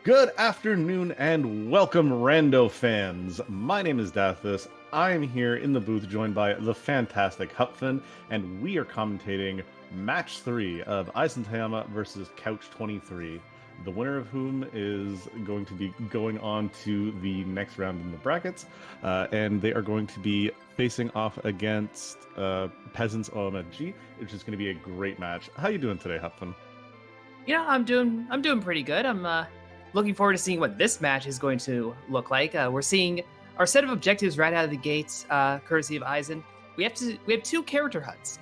Good afternoon and welcome, Rando fans. My name is Dathis. I am here in the booth joined by the fantastic Hupfin, and we are commentating match 3 of EizanTayama versus Couch 23. The winner of whom is going to be going on to the next round in the brackets, and they are going to be facing off against Peasants OMG, which is going to be a great match. How you doing today, Hupfin? I'm doing pretty good. I'm looking forward to seeing what this match is going to look like. We're seeing our set of objectives right out of the gates, courtesy of Eizan. We have two character hunts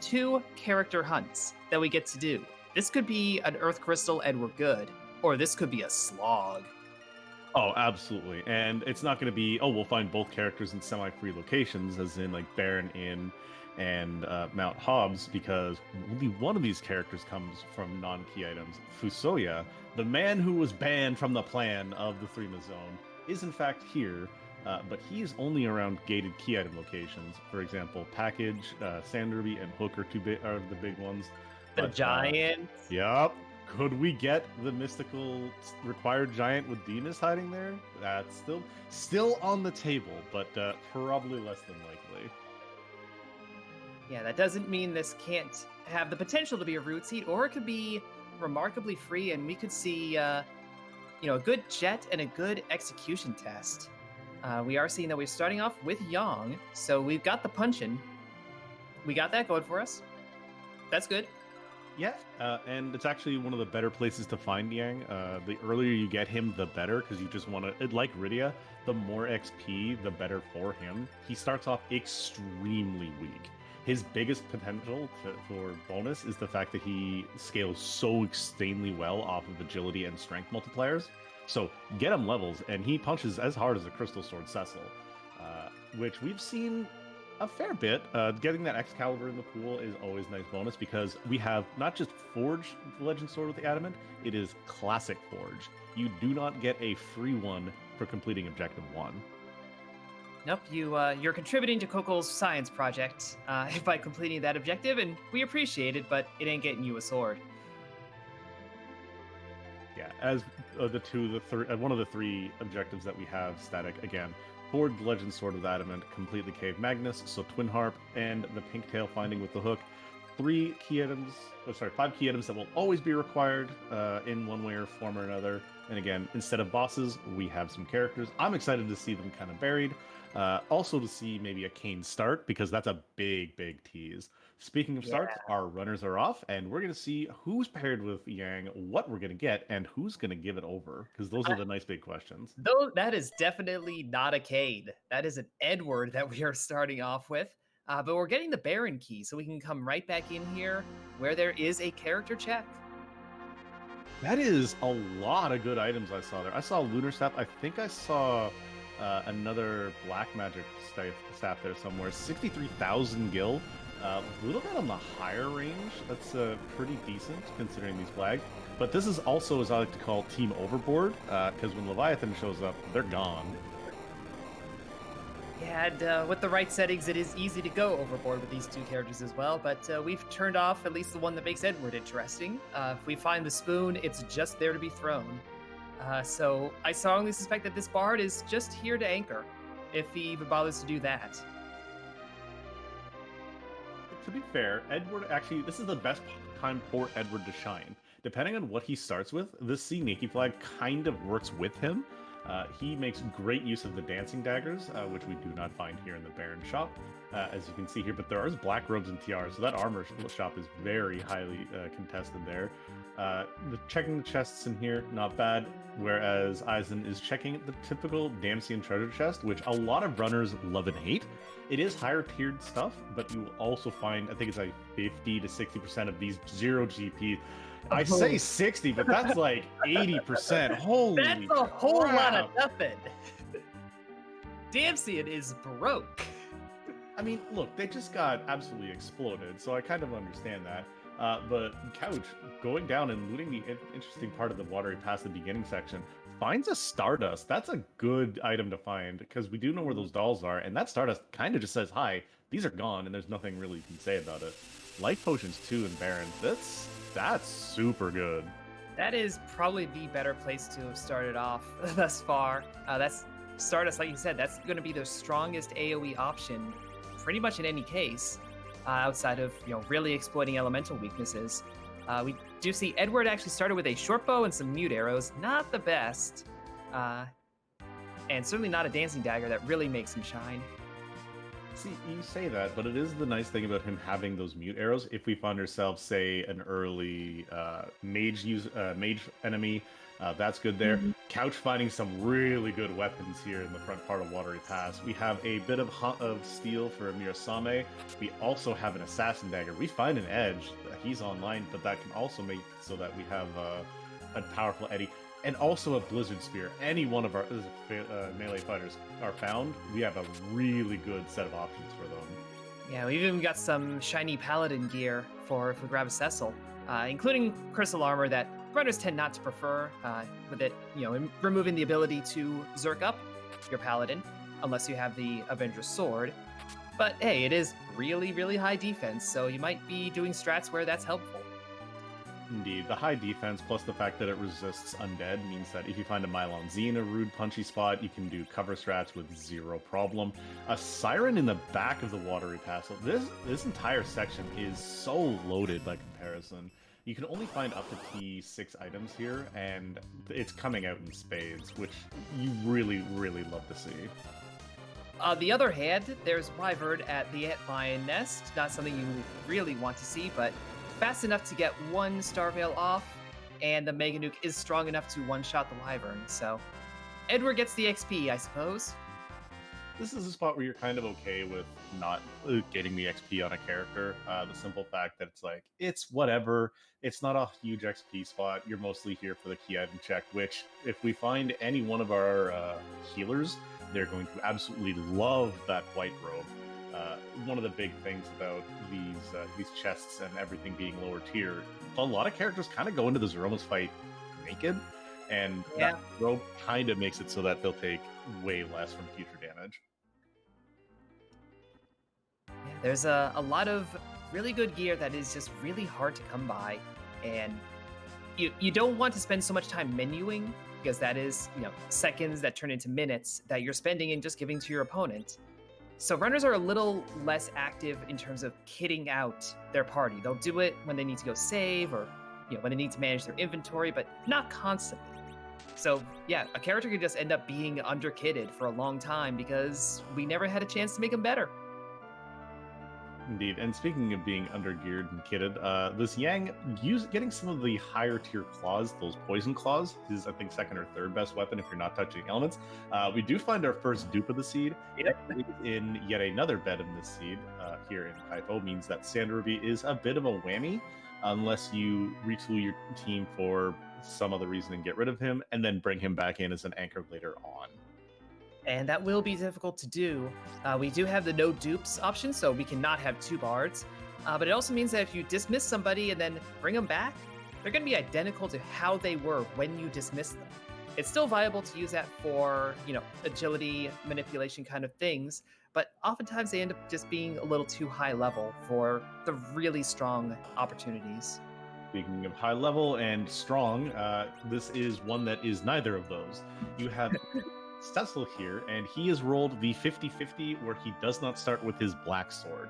that we get to do. This could be an Earth Crystal and we're good, or this could be a slog. Oh, absolutely. And it's not going to be, oh, we'll find both characters in semi-free locations, as in like Baron Inn and Mount Hobbs, because only one of these characters comes from non-key items. Fusoya, the man who was banned from the plan of the Threema Zone, is in fact here, but he is only around gated key item locations. For example, Package, Sanderby, and Hook are the big ones. The But, giant. Yep. Could we get the mystical required giant with Demas hiding there? That's still on the table, but probably less than likely. Yeah, that doesn't mean this can't have the potential to be a root seed, or it could be remarkably free, and we could see, a good jet and a good execution test. We are seeing that we're starting off with Yang, so we've got the punchin'. We got that going for us. That's good. Yeah, and it's actually one of the better places to find Yang. The earlier you get him, the better, because you just want to, like Rydia, the more XP, the better for him. He starts off extremely weak. His biggest potential for bonus is the fact that he scales so insanely well off of agility and strength multipliers. So get him levels, and he punches as hard as a Crystal Sword Cecil, which we've seen a fair bit. Getting that Excalibur in the pool is always nice bonus because we have not just Forge Legend Sword with the Adamant, it is Classic Forge. You do not get a free one for completing Objective 1. Nope, you're contributing to Kokol's science project by completing that objective, and we appreciate it, but it ain't getting you a sword. Yeah, as one of the three objectives that we have static again. Forge Legend Sword with Adamant, complete the Cave Magnus, so Twin Harp, and the Pink Tail Finding with the Hook. 5 key items that will always be required in one way or form or another. And again, instead of bosses, we have some characters. I'm excited to see them kind of buried. Also to see maybe a Kane start, because that's a big tease. Speaking of starts, our runners are off, and we're going to see who's paired with Yang, what we're going to get, and who's going to give it over, because those are the nice big questions. Though that is definitely not a Cade. That is an Edward that we are starting off with. But we're getting the Baron key, so we can come right back in here where there is a character check. That is a lot of good items I saw there. I saw Lunar Staff. I think I saw another Black Magic staff there somewhere. 63,000 gil. A little bit on the higher range. That's pretty decent considering these flags. But this is also, as I like to call, Team Overboard, because when Leviathan shows up, they're gone. Yeah, and with the right settings, it is easy to go overboard with these two characters as well, but we've turned off at least the one that makes Edward interesting. If we find the spoon, it's just there to be thrown. So I strongly suspect that this bard is just here to anchor, if he even bothers to do that. To be fair, Edward actually, this is the best time for Edward to shine. Depending on what he starts with, this Sea Nikki flag kind of works with him. He makes great use of the dancing daggers, which we do not find here in the Baron shop, as you can see here. But there are black robes and tiaras, so that armor shop is very highly contested there. Checking the chests in here, not bad. Whereas Eizan is checking the typical Damsian treasure chest, which a lot of runners love and hate. It is higher tiered stuff, but you will also find, I think it's like 50 to 60% of these 0 GP. I say 60, but that's like 80%. Holy That's a whole crap. lot of nothing. Damsian is broke. I mean, look, they just got absolutely exploded, so I kind of understand that. But Couch, going down and looting the interesting part of the watery past the beginning section, finds a Stardust. That's a good item to find, because we do know where those dolls are, and that Stardust kind of just says, hi, these are gone, and there's nothing really you can say about it. Life Potions 2 and Baron, that's super good. That is probably the better place to have started off thus far. That's Stardust, like you said, that's going to be the strongest AoE option, pretty much in any case, outside of really exploiting elemental weaknesses. We do see Edward actually started with a short bow and some mute arrows, not the best, and certainly not a dancing dagger that really makes him shine. See, you say that, but it is the nice thing about him having those mute arrows. If we find ourselves, say, an early mage enemy, that's good there. Couch finding some really good weapons here in the front part of Watery Pass. We have a bit of steel for Mirasame. We also have an assassin dagger. We find an edge. He's online, but that can also make so that we have a powerful Eddie. And also a Blizzard Spear. Any one of our melee fighters are found, we have a really good set of options for them. Yeah, we've even got some shiny paladin gear for if we grab a Cecil, including crystal armor that runners tend not to prefer, with it, removing the ability to zerk up your paladin, unless you have the Avenger's Sword. But hey, it is really, really high defense, so you might be doing strats where that's helpful. Indeed, the high defense plus the fact that it resists undead means that if you find a Mylon Z in a rude punchy spot, you can do cover strats with zero problem. A Siren in the back of the Watery Pass. This entire section is so loaded by comparison. You can only find up to T6 items here, and it's coming out in spades, which you really, really love to see. On the other hand, there's Wyvern at the Antlion Nest. Not something you really want to see, but fast enough to get one Starveil off, and the Mega Nuke is strong enough to one-shot the Wyvern, so Edward gets the XP, I suppose. This is a spot where you're kind of okay with not getting the XP on a character. The simple fact that it's whatever. It's not a huge XP spot. You're mostly here for the key item check, which, if we find any one of our healers, they're going to absolutely love that white robe. One of the big things about these chests and everything being lower tier, a lot of characters kind of go into the Zeroma's fight naked, and that robe kind of makes it so that they'll take way less from future damage. Yeah, there's a lot of really good gear that is just really hard to come by, and you don't want to spend so much time menuing, because that is seconds that turn into minutes that you're spending in just giving to your opponent. So runners are a little less active in terms of kitting out their party. They'll do it when they need to go save, or when they need to manage their inventory, but not constantly. So yeah, a character could just end up being under-kitted for a long time because we never had a chance to make him better. Indeed, and speaking of being undergeared and kitted, this Yang getting some of the higher tier claws, those poison claws, is I think second or third best weapon if you're not touching elements. We do find our first dupe of the seed in yet another bed in this seed here in Kaipo, means that Sandaruby is a bit of a whammy unless you retool your team for some other reason and get rid of him, and then bring him back in as an anchor later on. And that will be difficult to do. We do have the no dupes option, so we cannot have two bards. But it also means that if you dismiss somebody and then bring them back, they're going to be identical to how they were when you dismissed them. It's still viable to use that for, agility, manipulation kind of things, but oftentimes they end up just being a little too high level for the really strong opportunities. Speaking of high level and strong, this is one that is neither of those. You have Cecil here, and he has rolled the 50-50 where he does not start with his black sword.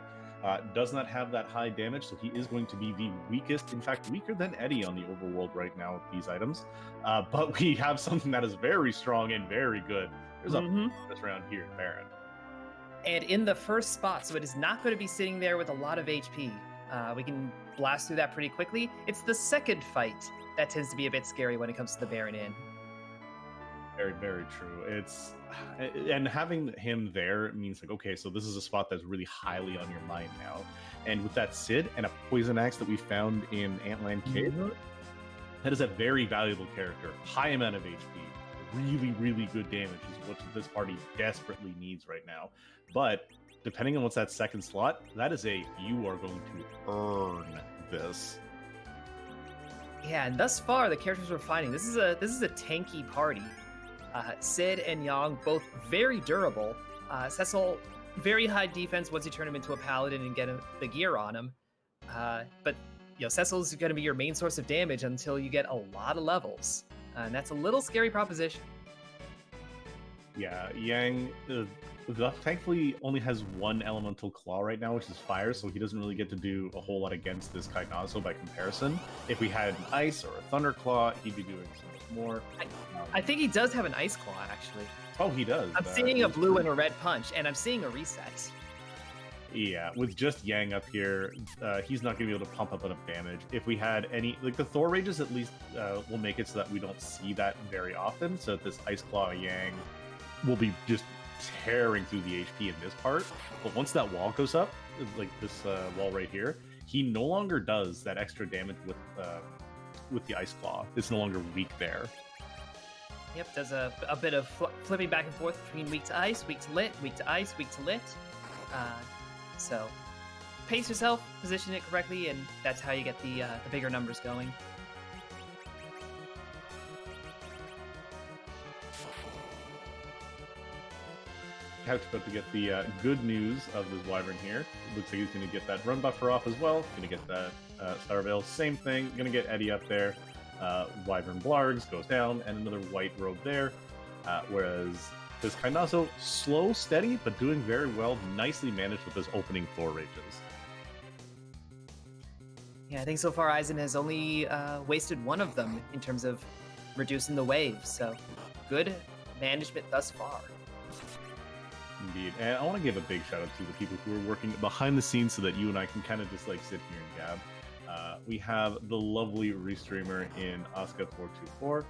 Does not have that high damage, so he is going to be the weakest, in fact, weaker than Eddie on the overworld right now with these items. But we have something that is very strong and very good. There's a this round here in Baron. And in the first spot, so it is not going to be sitting there with a lot of HP. We can blast through that pretty quickly. It's the second fight that tends to be a bit scary when it comes to the Baron Inn. Very, very true. And having him there means okay, so this is a spot that's really highly on your mind now. And with that Sid and a poison axe that we found in Antland Cave, that is a very valuable character. High amount of HP. Really, really good damage is what this party desperately needs right now. But depending on what's that second slot, that is you are going to earn this. Yeah, and thus far the characters we're finding, this is a tanky party. Sid and Yang, both very durable. Cecil, very high defense once you turn him into a paladin and get the gear on him. But Cecil's going to be your main source of damage until you get a lot of levels. And that's a little scary proposition. Yeah, Yang thankfully only has one elemental claw right now, which is fire, so he doesn't really get to do a whole lot against this Kainazo by comparison. If we had an ice or a thunder claw, he'd be doing so much more. I think he does have an ice claw, actually. Oh, he does. I'm seeing a blue and a red punch, and I'm seeing a reset. Yeah, with just Yang up here, he's not going to be able to pump up enough damage. If we had any, like the Thor Rages at least will make it so that we don't see that very often, so that this Ice Claw Yang will be just tearing through the HP in this part. But once that wall goes up, like this wall right here, he no longer does that extra damage with the Ice Claw. It's no longer weak there. Yep, does a bit of flipping back and forth between weak to ice, weak to lit, weak to ice, weak to lit. So pace yourself, position it correctly, and that's how you get the bigger numbers going. Couch about to get the good news of this Wyvern here. Looks like he's going to get that run buffer off as well. Going to get that Star Veil, same thing. Going to get Eddie up there. Wyvern Blargs goes down, and another white robe there. Whereas this Kainazo, slow, steady, but doing very well. Nicely managed with those opening Thor Rages. Yeah, I think so far Eizan has only wasted one of them in terms of reducing the wave. So good management thus far. Indeed. And I want to give a big shout out to the people who are working behind the scenes so that you and I can kind of just like sit here and gab. We have the lovely restreamer in Asuka424,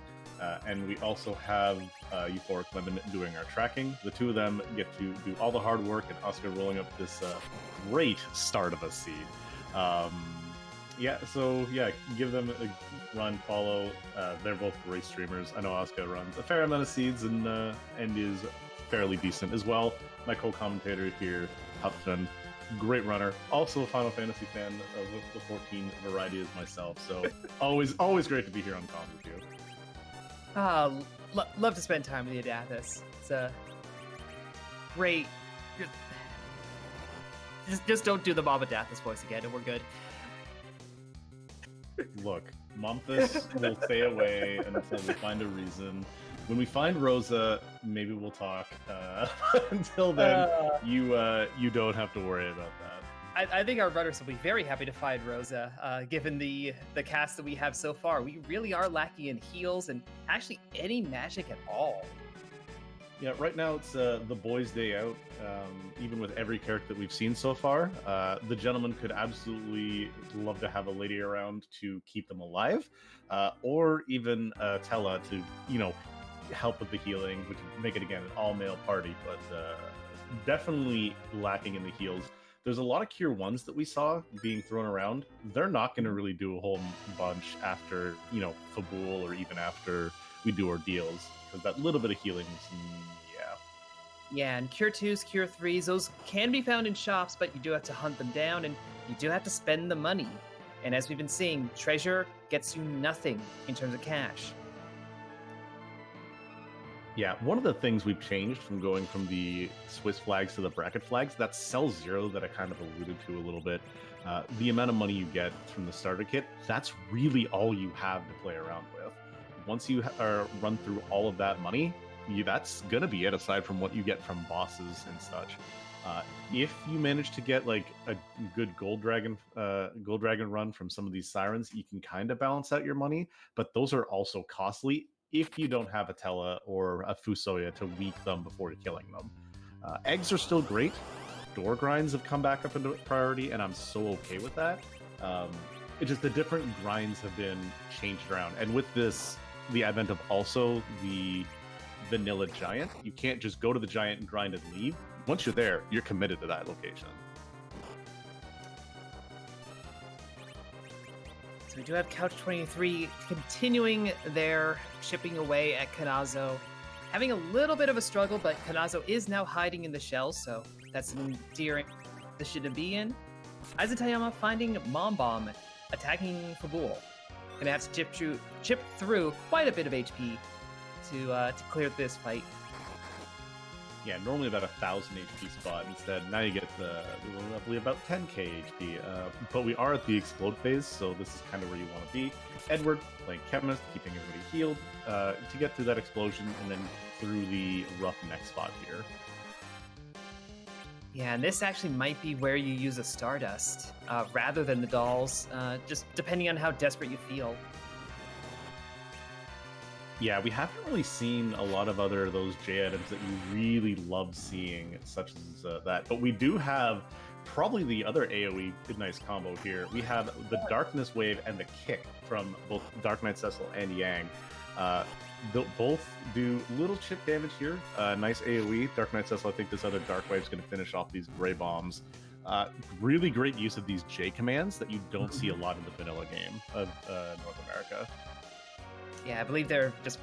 and we also have Euphoric Lemon doing our tracking. The two of them get to do all the hard work, and Asuka rolling up this great start of a seed. Give them a run, follow. They're both great streamers. I know Asuka runs a fair amount of seeds and is fairly decent as well. My co-commentator here, Hupton, great runner, also a Final Fantasy fan of the 14 variety as myself. So always great to be here on Con with you. Love to spend time with you, Dathis. It's a great. Just don't do the Mama Dathis voice again, and we're good. Look, Momphis will stay away until we find a reason. When we find Rosa, maybe we'll talk. Until then, you don't have to worry about that. I think our runners will be very happy to find Rosa, given the cast that we have so far. We really are lacking in heals and actually any magic at all. Yeah, right now it's the boys' day out. Even with every character that we've seen so far, the gentleman could absolutely love to have a lady around to keep them alive, or even Tella to, help with the healing, which would make it again an all-male party, but definitely lacking in the heals. There's a lot of Cure 1s that we saw being thrown around. They're not going to really do a whole bunch after, Fabul, or even after we do our deals, because that little bit of healing is, Yeah, and Cure 2s, Cure 3s, those can be found in shops, but you do have to hunt them down, and you do have to spend the money. And as we've been seeing, treasure gets you nothing in terms of cash. Yeah, one of the things we've changed from going from the Swiss flags to the bracket flags, that's Cell Zero that I kind of alluded to a little bit. The amount of money you get from the starter kit, that's really all you have to play around with. Once you run through all of that money, that's going to be it, aside from what you get from bosses and such. If you manage to get like a good Gold Dragon run from some of these Sirens, you can kind of balance out your money, but those are also costly if you don't have a Tella or a Fusoya to weak them before killing them. Eggs are still great. Door grinds have come back up into priority, and I'm so okay with that. It's just the different grinds have been changed around. And with the advent of also the vanilla giant, you can't just go to the giant and grind and leave. Once you're there, you're committed to that location. So we do have Couch 23 continuing their chipping away at Kanazo, having a little bit of a struggle, but Kanazo is now hiding in the shell, so that's an endearing position to be in. EizanTayama finding Mom Bomb, attacking Fabul. Gonna have to chip through quite a bit of HP to clear this fight. Yeah, normally about 1,000 HP spot. Instead, now you get roughly about 10k HP. But we are at the explode phase, so this is kind of where you want to be. Edward playing chemist, keeping everybody healed to get through that explosion and then through the rough neck spot here. Yeah, and this actually might be where you use a Stardust rather than the dolls, just depending on how desperate you feel. Yeah, we haven't really seen a lot of those J items that you really love seeing, such as that. But we do have probably the other AoE nice combo here. We have the Darkness Wave and the Kick from both Dark Knight Cecil and Yang. Both do little chip damage here. Nice AoE. Dark Knight Cecil, I think this other Dark Wave is going to finish off these Gray Bombs. Really great use of these J commands that you don't see a lot in the vanilla game of North America. Yeah, I believe they're just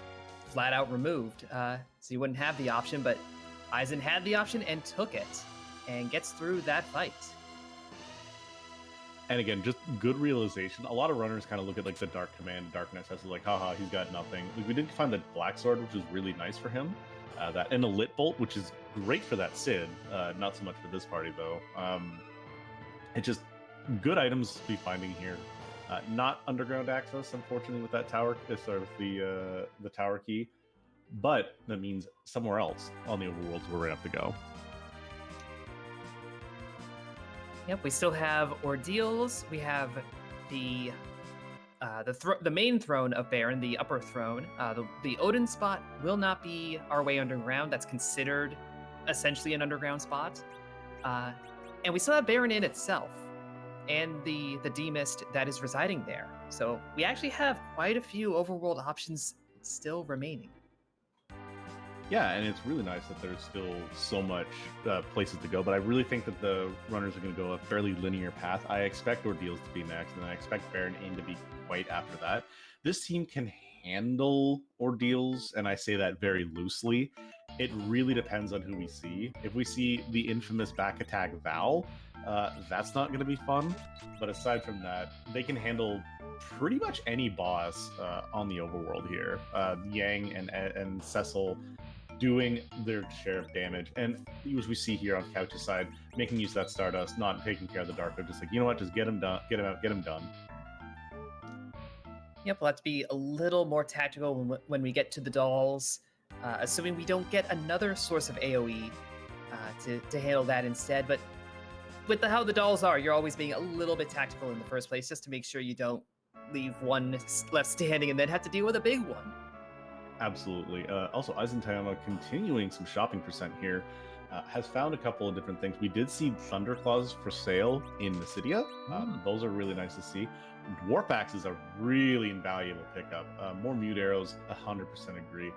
flat out removed, so you wouldn't have the option, but Eizan had the option and took it, and gets through that fight. And again, just good realization. A lot of runners kind of look at like the Dark Command, Darkness as like, haha, he's got nothing. We did find the Black Sword, which was really nice for him. That and a Lit Bolt, which is great for that Sid. Not so much for this party though. It's just good items to be finding here. Not underground access, unfortunately, with that tower. Sorry, with the tower key, but that means somewhere else on the overworld where we're gonna have to go. Yep, we still have ordeals. We have the main throne of Baron, the upper throne. The Odin spot will not be our way underground. That's considered essentially an underground spot. And we still have Baron Inn itself, and the D-Mist that is residing there. So we actually have quite a few overworld options still remaining. Yeah, and it's really nice that there's still so much places to go, but I really think that the runners are going to go a fairly linear path. I expect Ordeals to be next, and then I expect Baron Inn to be quite after that. This team can handle Ordeals, and I say that very loosely. It really depends on who we see. If we see the infamous back attack Val, that's not going to be fun. But aside from that, they can handle pretty much any boss on the overworld here. Yang and Cecil doing their share of damage, and as we see here on Couch's side, making use of that Stardust, not taking care of the Dark. They're just like, you know what, just get him done, get him out, get him done. Yep, we'll have to be a little more tactical when we get to the dolls, assuming we don't get another source of AoE to handle that instead. But with how the dolls are, you're always being a little bit tactical in the first place, just to make sure you don't leave one left standing and then have to deal with a big one. Absolutely. Also, EizanTayama continuing some shopping percent here, has found a couple of different things. We did see Thunderclaws for sale in Nasidia. Those are really nice to see. Dwarf Axes are really invaluable pickup. More Mute Arrows, 100% agree.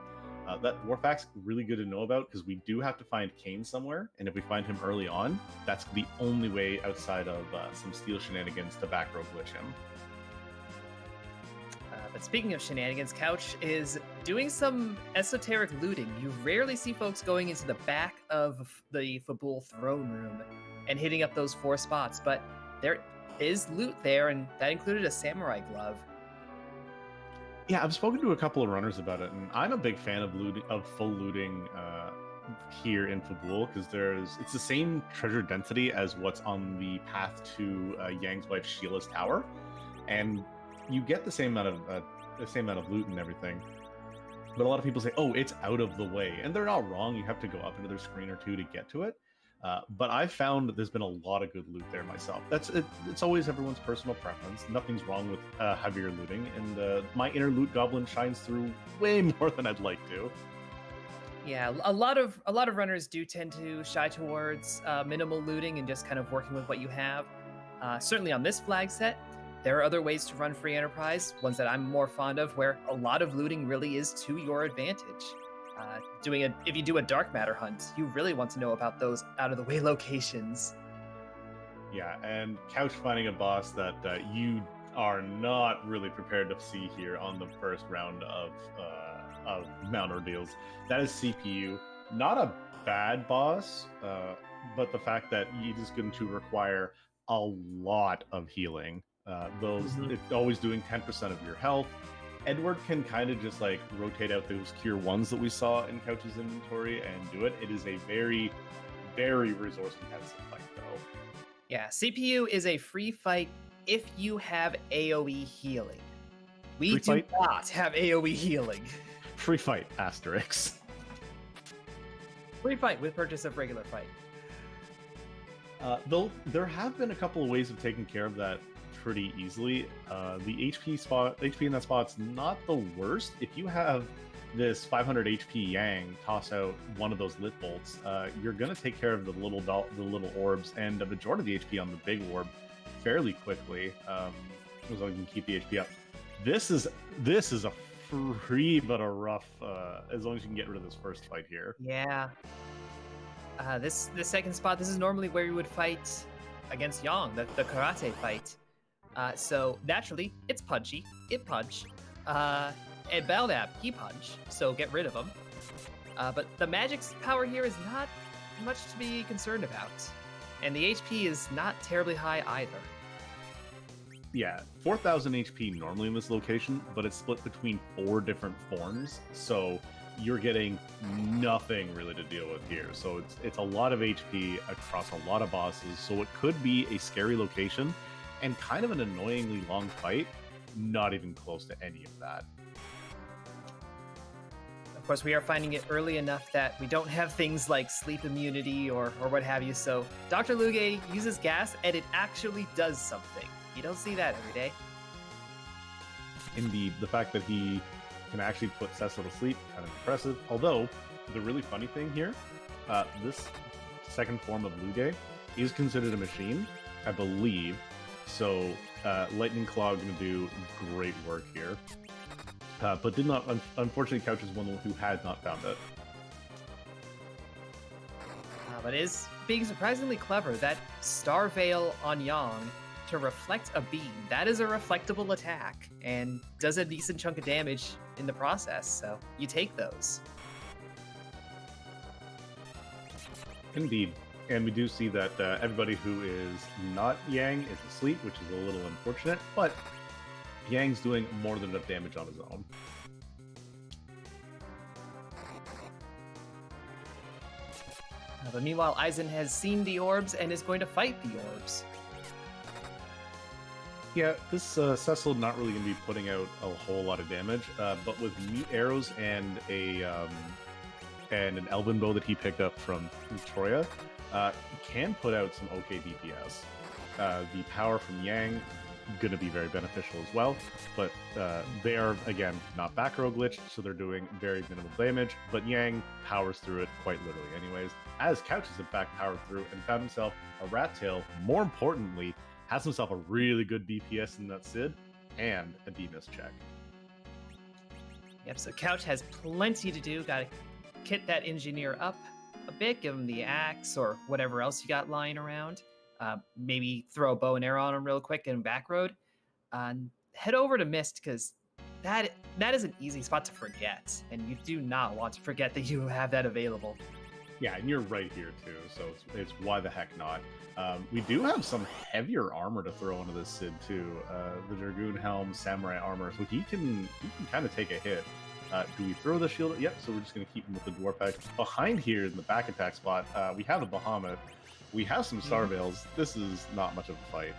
That Dwarf Axe, really good to know about, because we do have to find Kane somewhere, and if we find him early on, that's the only way outside of some steel shenanigans to back row glitch him. But speaking of shenanigans, Couch is doing some esoteric looting. You rarely see folks going into the back of the Fabul throne room and hitting up those 4 spots, but there is loot there, and that included a samurai glove. Yeah, I've spoken to a couple of runners about it, and I'm a big fan of full looting here in Fabul, because it's the same treasure density as what's on the path to Yang's wife Sheila's tower, and you get the same amount of loot and everything. But a lot of people say, "Oh, it's out of the way," and they're not wrong. You have to go up another screen or two to get to it. But I've found that there's been a lot of good loot there myself. It's always everyone's personal preference. Nothing's wrong with heavier looting, and my inner loot goblin shines through way more than I'd like to. Yeah, a lot of runners do tend to shy towards minimal looting and just kind of working with what you have. Certainly on this flag set, there are other ways to run free enterprise, ones that I'm more fond of, where a lot of looting really is to your advantage. If you do a dark matter hunt, you really want to know about those out of the way locations. Yeah, and Couch finding a boss that you are not really prepared to see here on the first round of Mount Ordeals. That is CPU. Not a bad boss, but the fact that it is going to require a lot of healing. It's always doing 10% of your health. Edward can kind of just like rotate out those cure ones that we saw in Couch's inventory and do it. It is a very, very resource intensive fight, though. Yeah, CPU is a free fight if you have AoE healing. We Free do fight? not have AoE healing. Free fight, asterisk. Free fight with purchase of regular fight. Though there have been a couple of ways of taking care of that pretty easily. The HP in that spot's not the worst. If you have this 500 HP Yang toss out one of those lit bolts, you're gonna take care of the little orbs and a majority of the HP on the big orb fairly quickly, as long as you can keep the HP up. This is a free but a rough, as long as you can get rid of this first fight here. Yeah. The second spot, this is normally where you would fight against Yang, the karate fight. So naturally, it's punchy. It punch. And Belknap, he punch. So get rid of him. But the magic's power here is not much to be concerned about. And the HP is not terribly high either. Yeah, 4,000 HP normally in this location, but it's split between 4 different forms. So you're getting nothing really to deal with here. So it's a lot of HP across a lot of bosses. So it could be a scary location and kind of an annoyingly long fight. Not even close to any of that. Of course, we are finding it early enough that we don't have things like sleep immunity or what have you. So Dr. Luge uses gas and it actually does something. You don't see that every day. Indeed, the fact that he can actually put Cecil to sleep, kind of impressive. Although, the really funny thing here, this second form of Luge is considered a machine, I believe. So, Lightning Claw going to do great work here. But did not, unfortunately, Couch is one who had not found it. But it is being surprisingly clever. That Star Veil on Yang to reflect a beam, that is a reflectable attack and does a decent chunk of damage in the process, so you take those. Indeed. And we do see that everybody who is not Yang is asleep, which is a little unfortunate, but Yang's doing more than enough damage on his own. But meanwhile, Eizan has seen the orbs and is going to fight the orbs. Yeah, this Cecil not really going to be putting out a whole lot of damage, but with mute arrows and an elven bow that he picked up from Troya, can put out some okay DPS. The power from Yang going to be very beneficial as well, but they are, again, not back row glitched, so they're doing very minimal damage, but Yang powers through it quite literally anyways, as Couch has in fact powered through and found himself a rat tail. More importantly, has himself a really good DPS in that Sid, and a D-miss check. Yep, so Couch has plenty to do. Gotta kit that engineer up a bit, give him the axe or whatever else you got lying around. Maybe throw a bow and arrow on him real quick and back road. Head over to Mist, because that is an easy spot to forget, and you do not want to forget that you have that available. Yeah, and you're right here too, so it's why the heck not. We do have some heavier armor to throw into this Sid too. The Dragoon Helm, Samurai armor, so he can kind of take a hit. Do we throw the shield? Yep, so we're just going to keep him with the Dwarf Axe. Behind here in the back attack spot, we have a Bahamut. We have some Star Veils. This is not much of a fight.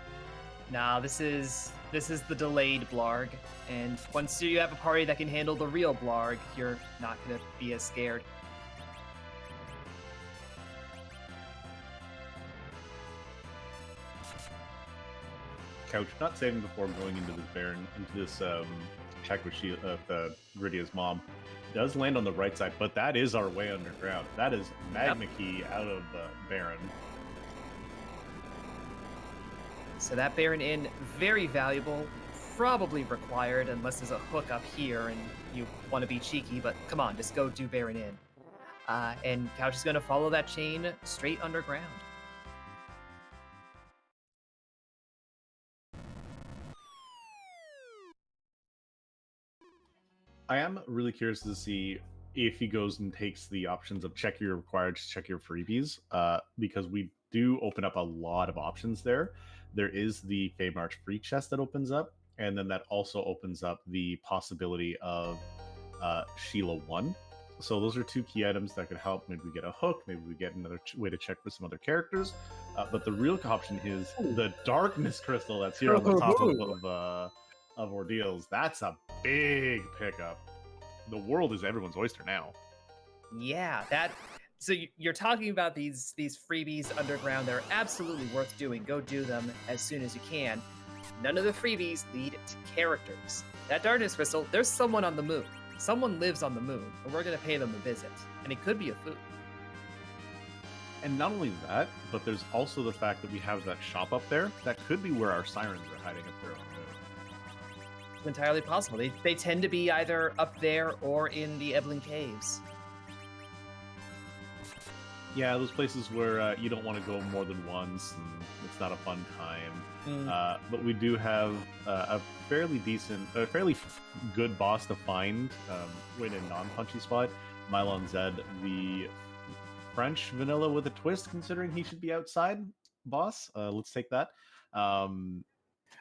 Nah, this is the delayed Blarg, and once you have a party that can handle the real Blarg, you're not going to be as scared. Couch not saving before going into this Baron, into this check with Rydia's mom. Does land on the right side, but that is our way underground. That is Magma Key out of Baron. So that Baron in, very valuable, probably required unless there's a hook up here and you want to be cheeky, but come on, just go do Baron in. And Couch is going to follow that chain straight underground. I am really curious to see if he goes and takes the options of check your required, check your freebies, because we do open up a lot of options there. There is the Fey March free chest that opens up, and then that also opens up the possibility of Sheila 1. So those are two key items that could help. Maybe we get a hook, maybe we get another way to check for some other characters. But the real option is the Darkness Crystal that's here on the top of Ordeals. That's a big pickup. The world is everyone's oyster now. Yeah, that. So you're talking about these freebies underground. They're absolutely worth doing. Go do them as soon as you can. None of the freebies lead to characters. That Darkness Crystal, there's someone on the moon. Someone lives on the moon, and we're going to pay them a visit. And it could be a food. And not only that, but there's also the fact that we have that shop up there. That could be where our sirens are hiding up there on the moon. It's entirely possible. They tend to be either up there or in the Eblin Caves. Yeah, those places where you don't want to go more than once, and it's not a fun time. But we do have a fairly good boss to find in a non-punchy spot. Mylon Zed, the French vanilla with a twist, considering he should be outside boss. Let's take that.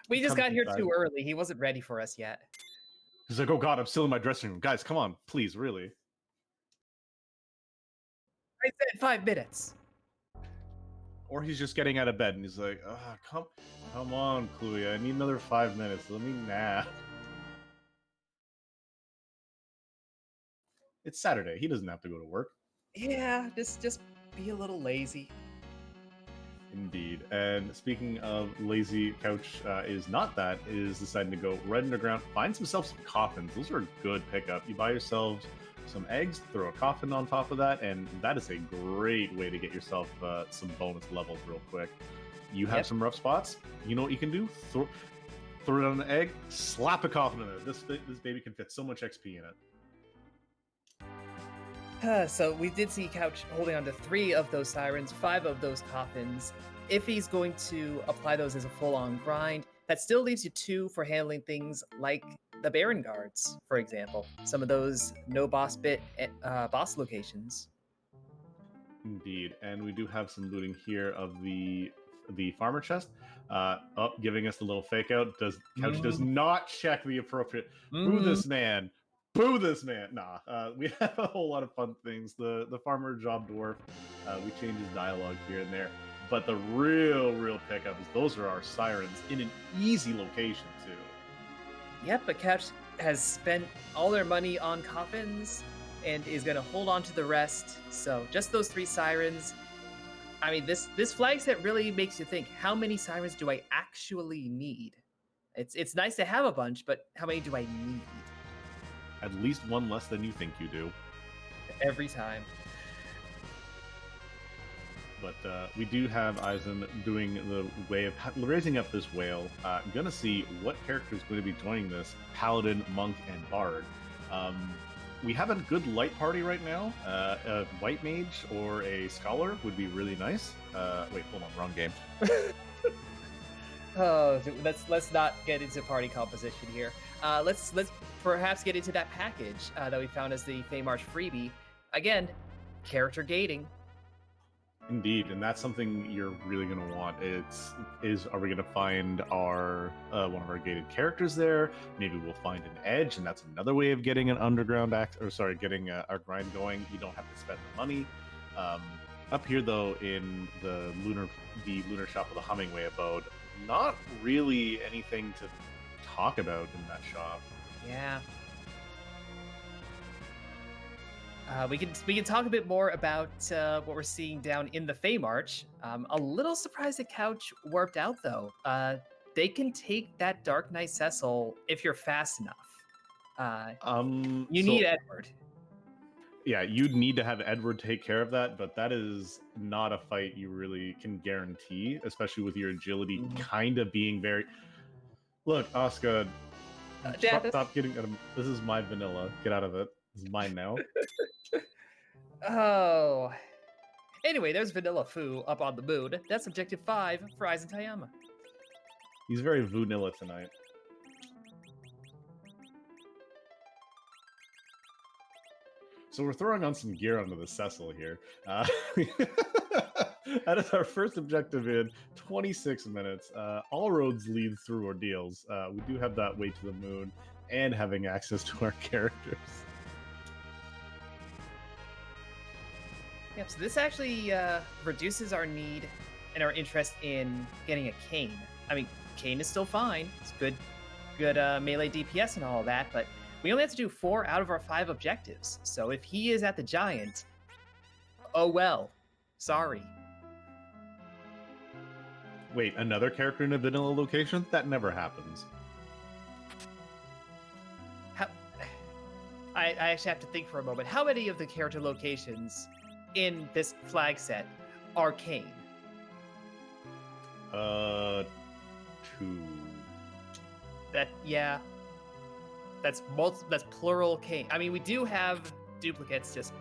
We just got here too early. He wasn't ready for us yet. He's like, oh god, I'm still in my dressing room. Guys, come on, please, really. I said 5 minutes. Or he's just getting out of bed and he's like, come on, Chloe, I need another 5 minutes. Let me nap. It's Saturday. He doesn't have to go to work. Yeah, just be a little lazy. Indeed. And speaking of lazy, Couch is deciding to go right underground, finds himself some coffins. Those are a good pickup. You buy yourselves some eggs, throw a coffin on top of that, and that is a great way to get yourself some bonus levels real quick. You have some rough spots. You know what you can do? Throw it on an egg, slap a coffin in there. This baby can fit so much XP in it. So we did see Couch holding on to 3 of those sirens, 5 of those coffins. If he's going to apply those as a full-on grind, that still leaves you 2 for handling things like the Baron Guards, for example. Some of those no boss bit boss locations. Indeed, and we do have some looting here of the farmer chest. Giving us the little fake out. Couch does not check the appropriate. Boo this man. Boo this man. Nah, we have a whole lot of fun things. The farmer job dwarf. We change his dialogue here and there. But the real pickup is those are our sirens in an easy location too. Yep, but Couch has spent all their money on coffins and is going to hold on to the rest. So just those 3 sirens. I mean, this flag set really makes you think, how many sirens do I actually need? It's nice to have a bunch, but how many do I need? At least one less than you think you do. Every time. But we do have Eizan doing the way of raising up this whale. I'm going to see what character is going to be joining this. Paladin, Monk, and Bard. We have a good light party right now. A White Mage or a Scholar would be really nice. Wait, hold on, wrong game. Oh, let's not get into party composition here. Let's perhaps get into that package that we found as the Feymarch freebie. Again, character gating. Indeed, and that's something you're really going to want. Are we going to find our one of our gated characters there? Maybe we'll find an edge, and that's another way of getting an underground getting our grind going. You don't have to spend the money. Up here, though, in the lunar shop of the Hummingway abode, not really anything to talk about in that shop. Yeah. We can talk a bit more about what we're seeing down in the Feymarch. A little surprised that Couch warped out, though. They can take that Dark Knight Cecil if you're fast enough. You need Edward. Yeah, you'd need to have Edward take care of that, but that is not a fight you really can guarantee, especially with your agility kind of being very... Look, Oscar, stop getting... This is my vanilla. Get out of it. This is mine now. Oh. Anyway, there's Vanilla Foo up on the moon. That's objective 5 for EizanTayama. He's very vanilla tonight. So we're throwing on some gear onto the Cecil here. That is our first objective in 26 minutes. All roads lead through ordeals. We do have that way to the moon and having access to our characters. Yep, so this actually reduces our need and our interest in getting a cane. I mean, cane is still fine. It's good melee DPS and all that, but we only have to do 4 out of our 5 objectives. So if he is at the giant, oh well. Sorry. Wait, another character in a vanilla location? That never happens. I actually have to think for a moment. How many of the character locations in this flag set are cane? 2. That's plural cane. I mean, we do have duplicates just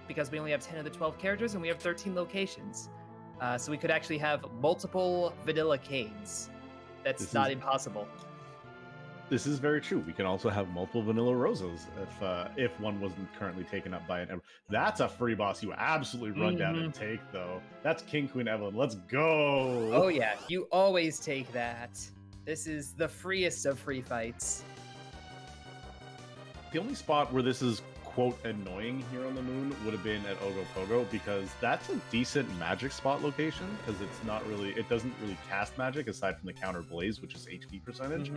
because we only have 10 of the 12 characters and we have 13 locations. So we could actually have multiple vanilla canes. That's not impossible. This is very true. We can also have multiple vanilla rosas if one wasn't currently taken up by an. That's a free boss you absolutely run down and take, though. That's King Queen Evelyn. Let's go. Oh yeah, you always take that. This is the freest of free fights. The only spot where this is quote annoying here on the moon would have been at Ogopogo, because that's a decent magic spot location, because it doesn't really cast magic aside from the counter blaze, which is HP percentage.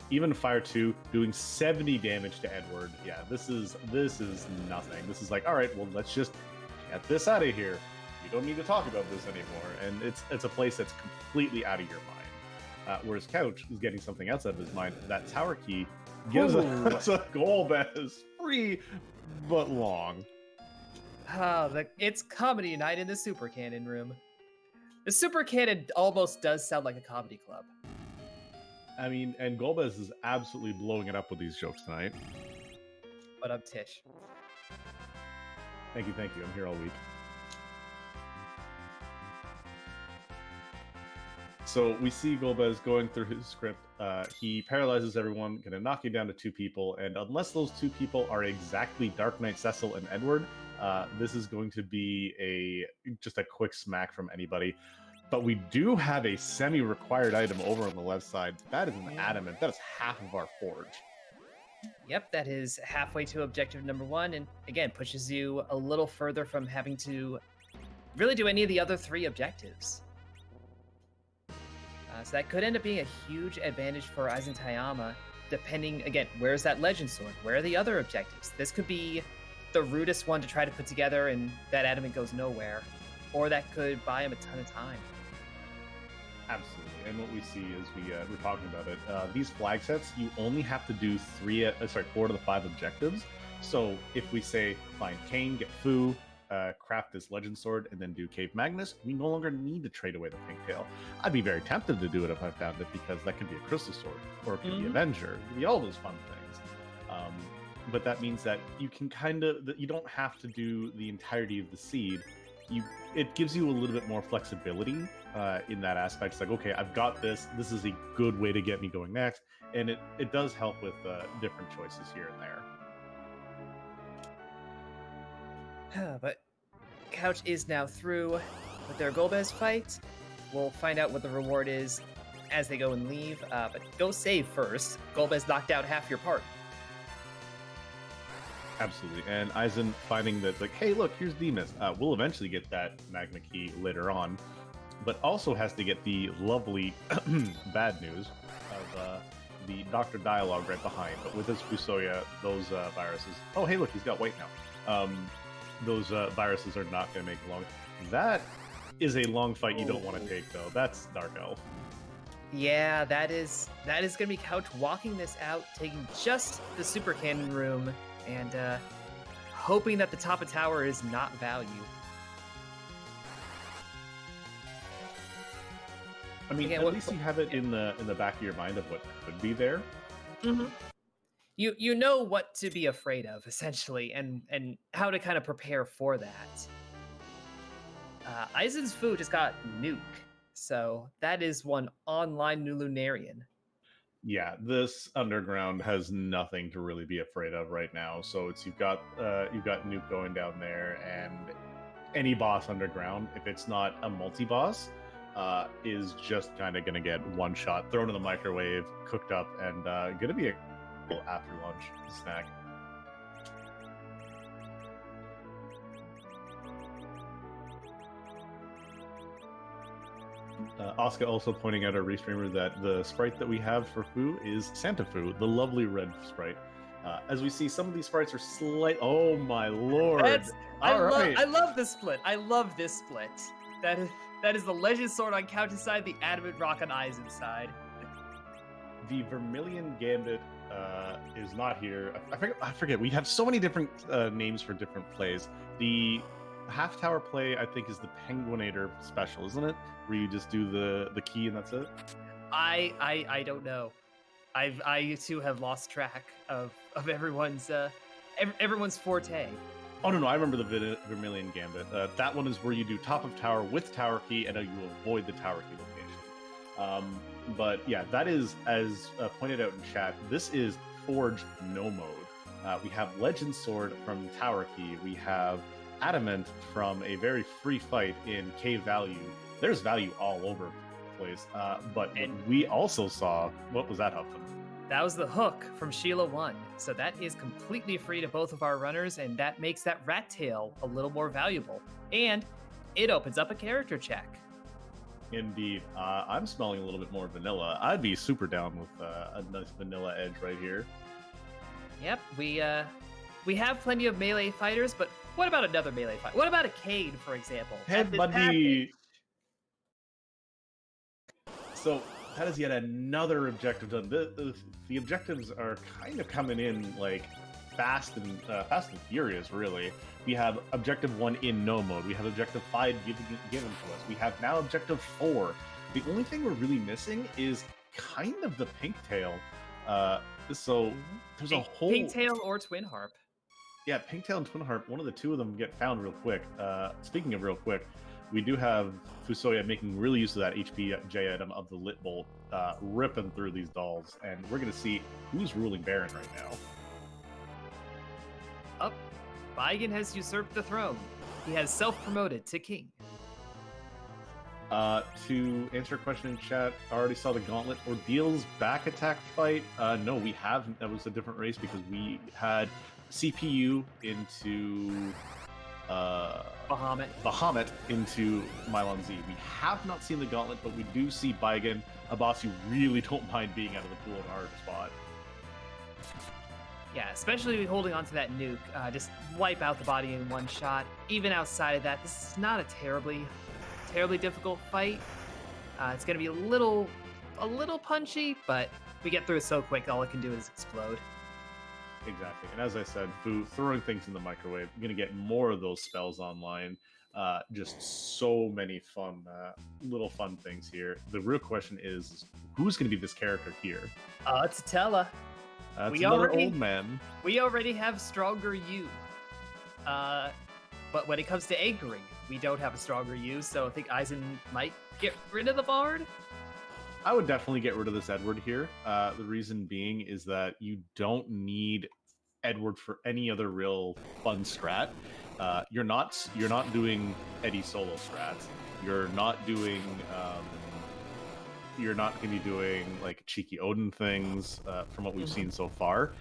Even Fire 2 doing 70 damage to Edward. Yeah, this is nothing. This is like, all right, well, let's just get this out of here. We don't need to talk about this anymore. And it's a place that's completely out of your mind. Whereas Couch is getting something else out of his mind. That tower key gives us a goal that is free but long. It's comedy night in the Super Cannon room. The Super Cannon almost does sound like a comedy club. I mean, and Golbez is absolutely blowing it up with these jokes tonight. What up, Tish? Thank you. I'm here all week. So we see Golbez going through his script. He paralyzes everyone, gonna knock you down to 2 people, and unless those 2 people are exactly Dark Knight Cecil and Edward, this is going to be just a quick smack from anybody. But we do have a semi-required item over on the left side. That is an adamant. That is half of our forge. Yep, that is halfway to objective number 1, and again, pushes you a little further from having to really do any of the other 3 objectives. So that could end up being a huge advantage for EizanTayama, depending, again, where's that Legend Sword? Where are the other objectives? This could be the rudest one to try to put together, and that adamant goes nowhere. Or that could buy him a ton of time. Absolutely. And what we see is we're talking about it. These flag sets, you only have to do 4 to the 5 objectives. So if we say, find Kane, get Fu, craft this Legend Sword, and then do Cave Magnus, we no longer need to trade away the Pinktail. I'd be very tempted to do it if I found it, because that could be a Crystal Sword, or it could be Avenger. It could be all those fun things. But that means that you can you don't have to do the entirety of the seed. It gives you a little bit more flexibility in that aspect. It's like, okay, I've got this. This is a good way to get me going next. And it does help with different choices here and there. But Couch is now through with their Golbez fight. We'll find out what the reward is as they go and leave. But go save first. Golbez knocked out half your part. Absolutely. And Eizan finding that, like, hey, look, here's Demas. We'll eventually get that Magma Key later on, but also has to get the lovely bad news of the Doctor Dialogue right behind. But with his Fusoya, those viruses... Oh, hey, look, he's got white now. Those viruses are not going to make it long. That is a long fight you don't want to take, though. That's Dark Elf. Yeah, that is going to be Couch walking this out, taking just the Super Cannon room, and hoping that the top of tower is not value. I mean, at least you have it in the back of your mind of what could be there. Mm-hmm. You know what to be afraid of, essentially, and how to kind of prepare for that. Eizan's Fu just got Nuke, so that is one online new Lunarian. Yeah, this underground has nothing to really be afraid of right now. So you've got Nuke going down there, and any boss underground, if it's not a multi-boss, is just kind of going to get one shot, thrown in the microwave, cooked up, and going to be a cool after lunch snack. Oscar also pointing out our restreamer that the sprite that we have for Fu is Santa Fu, the lovely red sprite. As we see, some of these sprites are slight. Oh my lord! I love this split. I love this split. That is the Legend Sword on Couch's side, the Adamant Rock on Eizen's side. The Vermilion Gambit is not here. I forget. We have so many different names for different plays. The half tower play, I think, is the Penguinator special, isn't it? Where you just do the key and that's it. I don't know. I too have lost track of everyone's everyone's forte. Oh no, I remember the Vermilion Gambit. That one is where you do top of tower with tower key, and you avoid the tower key location. But yeah, that is, as pointed out in chat, this is Forge no mode. We have Legend Sword from tower key. We have Adamant from a very free fight in Cave Value. There's value all over the place. But we also saw, what was that, Huffman? That was the hook from Sheila 1. So that is completely free to both of our runners, and that makes that rat tail a little more valuable. And it opens up a character check. Indeed. I'm smelling a little bit more vanilla. I'd be super down with a nice vanilla edge right here. Yep, we have plenty of melee fighters, but what about another melee fight? What about a Cade, for example? Head buddy! So that is yet another objective done. The objectives are kind of coming in like fast and furious, really. We have objective 1 in no mode. We have objective 5 given to us. We have now objective 4. The only thing we're really missing is kind of the pink tail. So there's a whole pink tail or twin harp. Yeah, pink tail and twin harp. One of the two of them get found real quick. Speaking of real quick, we do have Fusoya making really use of that HPJ item of the Lit Bolt, ripping through these dolls, and we're going to see who's ruling Baron right now. Up, Baigen has usurped the throne. He has self-promoted to king. To answer a question in chat, I already saw the Gauntlet Ordeal's back attack fight. No, we haven't. That was a different race because we had CPU into Bahamut into Mylon Z. We have not seen the Gauntlet, but we do see Baigen, a boss you really don't mind being out of the pool in a hard spot. Yeah, especially holding onto that nuke. Just wipe out the body in one shot. Even outside of that, this is not a terribly difficult fight. It's going to be a little punchy, but we get through it so quick, all it can do is explode. Exactly. And as I said, Fu throwing things in the microwave, you're going to get more of those spells online. Just so many fun, little fun things here. The real question is, who's going to be this character here? It's Tella. That's another old man. We already have stronger you. But when it comes to anchoring, we don't have a stronger you, so I think Eizan might get rid of the Bard. I would definitely get rid of this Edward here. The reason being is that you don't need Edward for any other real fun strat. You're not doing Eddie solo strats. You're not doing you're not going to be doing like cheeky Odin things from what we've seen so far.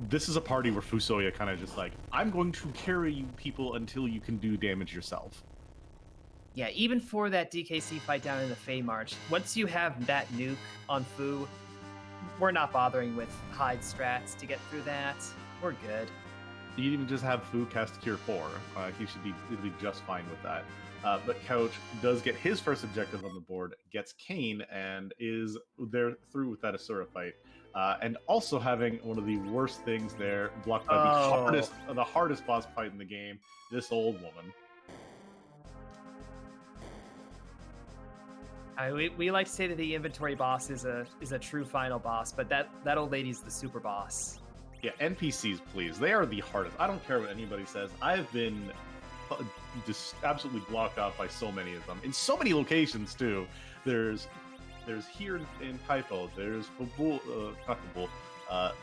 This is a party where Fusoya kind of just like, I'm going to carry you people until you can do damage yourself. Yeah, even for that DKC fight down in the Fey March, once you have that nuke on Fu, we're not bothering with hide strats to get through that. We're good. You even just have Fu cast Cure 4. He should be just fine with that. But Couch does get his first objective on the board, gets Kane, and is there through with that Asura fight. And also having one of the worst things there, blocked by the hardest boss fight in the game, this old woman. We like to say that the inventory boss is a true final boss, but that old lady's the super boss. Yeah, NPCs, please. They are the hardest. I don't care what anybody says. I've been just absolutely blocked off by so many of them in so many locations too. There's here in Kaipo. There's Fabul,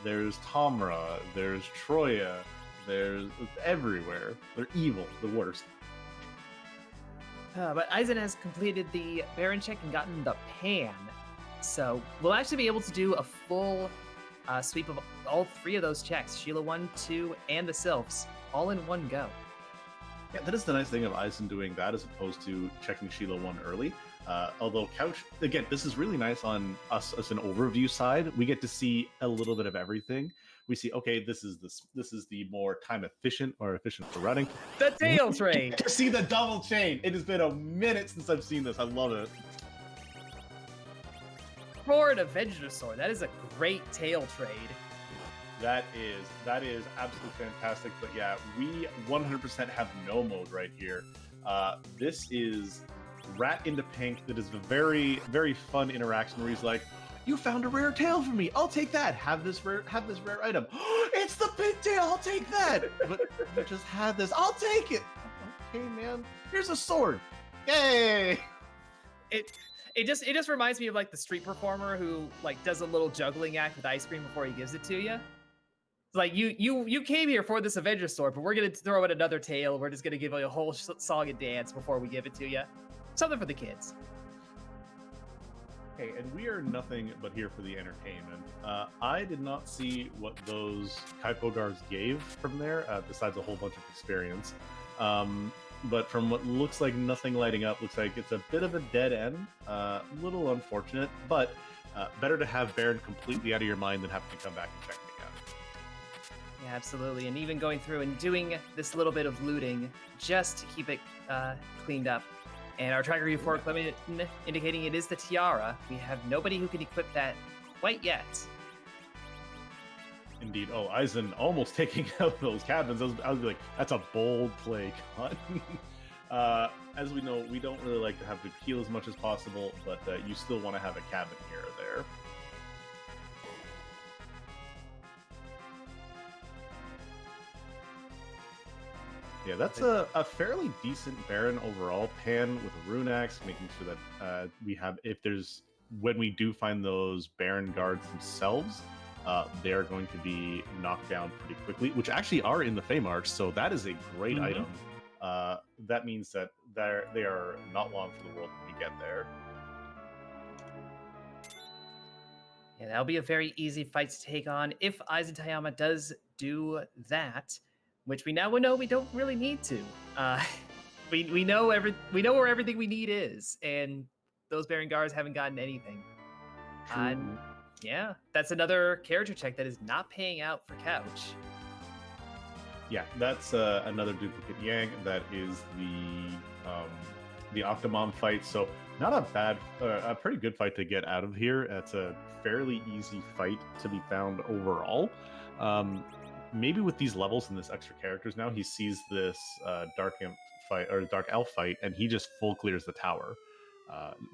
there's Tamra. There's Troya. There's everywhere. They're evil, the worst. But Eisen has completed the Baron check and gotten the pan. So we'll actually be able to do a full sweep of all three of those checks, Sheila 1, 2, and the Sylphs, all in one go. Yeah, that is the nice thing of Eisen doing that as opposed to checking Sheila 1 early. Although Couch, again, this is really nice on us as an overview side. We get to see a little bit of everything. We see, okay, this is the more time efficient or efficient for running. The tail trade! To see the double chain. It has been a minute since I've seen this. I love it. For an Avenger Sword, that is a great tail trade. That is absolutely fantastic. But yeah, we 100% have no mode right here. This is Rat into Pink. That is a very, very fun interaction where he's like, "You found a rare tail for me. I'll take that. Have this rare item. It's the pink tail. I'll take that. But you just had this. I'll take it. Okay, man. Here's a sword. Yay!" It just reminds me of like the street performer who like does a little juggling act with ice cream before he gives it to you. It's like you came here for this Avenger Sword, but we're gonna throw in another tail. We're just gonna give you a whole song and dance before we give it to you. Something for the kids. Okay, and we are nothing but here for the entertainment. I did not see what those Kaipo guards gave from there, besides a whole bunch of experience. But from what looks like nothing lighting up, looks like it's a bit of a dead end. Little unfortunate, but better to have Baron completely out of your mind than having to come back and check it again. Yeah, absolutely. And even going through and doing this little bit of looting just to keep it cleaned up. And our tracker review for indicating it is the tiara. We have nobody who can equip that quite yet. Indeed. Oh, Eisen almost taking out those cabins. I was like, that's a bold play, Con. As we know, we don't really like to have to heal as much as possible, but you still want to have a cabin here or there. Yeah, that's a fairly decent Baron overall. Pan with a rune axe, making sure that we have, when we do find those Baron guards themselves, they're going to be knocked down pretty quickly, which actually are in the Feymarch, so that is a great item. That means that they are not long for the world when we get there. Yeah, that'll be a very easy fight to take on if EizanTayama does do that, which we now know we don't really need to. We know where everything we need is, and those Baron guards haven't gotten anything. Yeah, that's another character check that is not paying out for Couch. Yeah, that's another duplicate Yang. That is the Octomom fight. So not a pretty good fight to get out of here. It's a fairly easy fight to be found overall. Maybe with these levels and this extra characters now, he sees this Dark Imp fight or Dark Elf fight, and he just full clears the tower.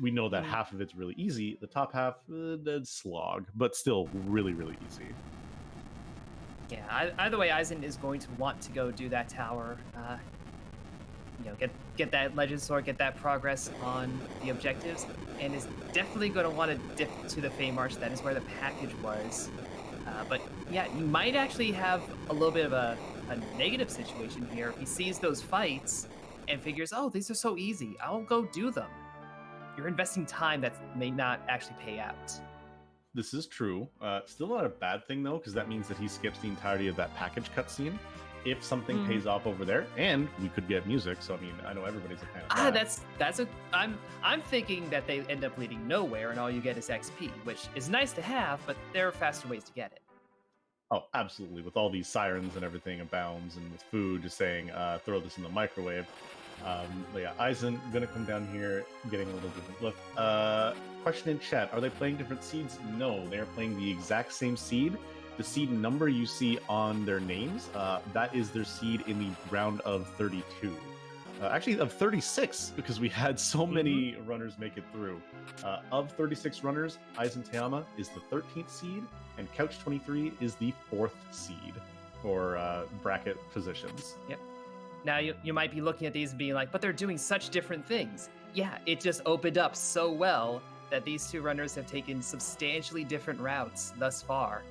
We know that half of it's really easy. The top half, slog, but still really, really easy. Yeah, either way, Eisen is going to want to go do that tower. Get that Legend Sword, get that progress on the objectives, and is definitely going to want to dip to the Feymarch. That is where the package was. But yeah, you might actually have a little bit of a negative situation here. If he sees those fights and figures, oh, these are so easy, I'll go do them. You're investing time that may not actually pay out. This is true. Still not a bad thing, though, because that means that he skips the entirety of that package cutscene. If something pays off over there, and we could get music, so I mean, I know everybody's a fan of that. I'm thinking that they end up leading nowhere, and all you get is XP, which is nice to have, but there are faster ways to get it. Oh, absolutely. With all these sirens and everything abounds, and with food just saying, throw this in the microwave. But yeah, Eisen gonna come down here, getting a little different look. Question in chat: are they playing different seeds? No, they are playing the exact same seed. The seed number you see on their names, that is their seed in the round of 32. Actually, of 36, because we had so many runners make it through. Of 36 runners, EizanTayama is the 13th seed, and Couch 23 is the 4th seed for bracket positions. Yep. Now, you might be looking at these and being like, but they're doing such different things. Yeah, it just opened up so well that these two runners have taken substantially different routes thus far.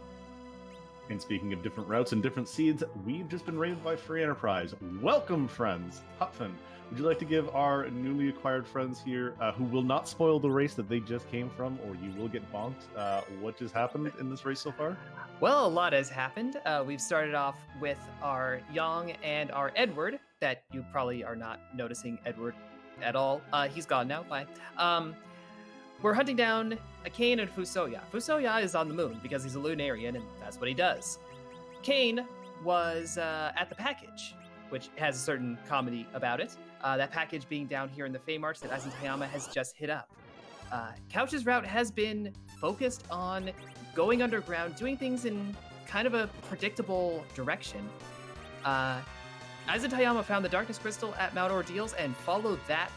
And speaking of different routes and different seeds, we've just been raided by Free Enterprise. Welcome, friends! Hutfin, would you like to give our newly acquired friends here, who will not spoil the race that they just came from, or you will get bonked, what just happened in this race so far? Well, a lot has happened. We've started off with our Yang and our Edward, that you probably are not noticing Edward at all. He's gone now. Bye. We're hunting down a Kane and Fusoya. Fusoya is on the moon because he's a Lunarian, and that's what he does. Kane was at the package, which has a certain comedy about it. That package being down here in the Fey March that EizanTayama has just hit up. Couch's route has been focused on going underground, doing things in kind of a predictable direction. EizanTayama found the Darkness Crystal at Mount Ordeals and followed that,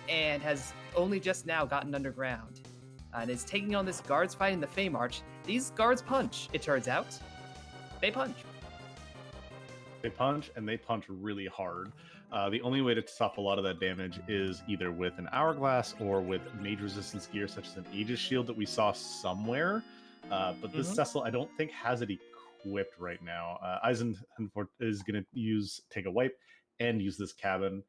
and has only just now gotten underground. And is taking on this guards fight in the Fey March. These guards punch, it turns out. They punch. They punch, and they punch really hard. The only way to stop a lot of that damage is either with an Hourglass or with mage resistance gear, such as an Aegis Shield that we saw somewhere. But this Cecil, I don't think, has it equipped right now. Eisen is going to take a wipe and use this cabin.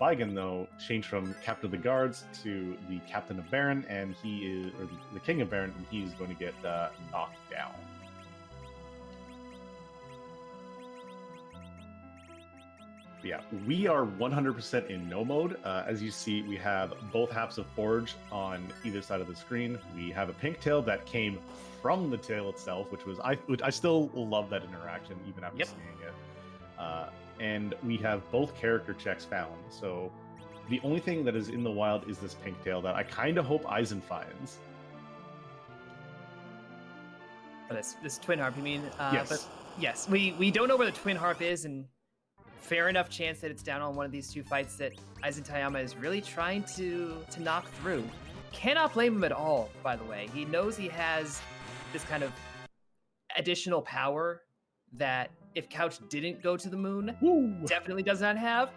Baigan, though, changed from Captain of the Guards to the Captain of Baron, and he is, or the King of Baron, and he is going to get knocked down. Yeah, we are 100% in no mode. As you see, we have both halves of Forge on either side of the screen. We have a pink tail that came from the tail itself, which I still love that interaction even after seeing it. And we have both character checks found. So the only thing that is in the wild is this pink tail that I kind of hope Eisen finds. Oh, this Twin Harp, you mean? Yes. But yes, we don't know where the Twin Harp is, and fair enough chance that it's down on one of these two fights that EizanTayama is really trying to knock through. Cannot blame him at all, by the way. He knows he has this kind of additional power that if Couch didn't go to the moon, definitely does not have.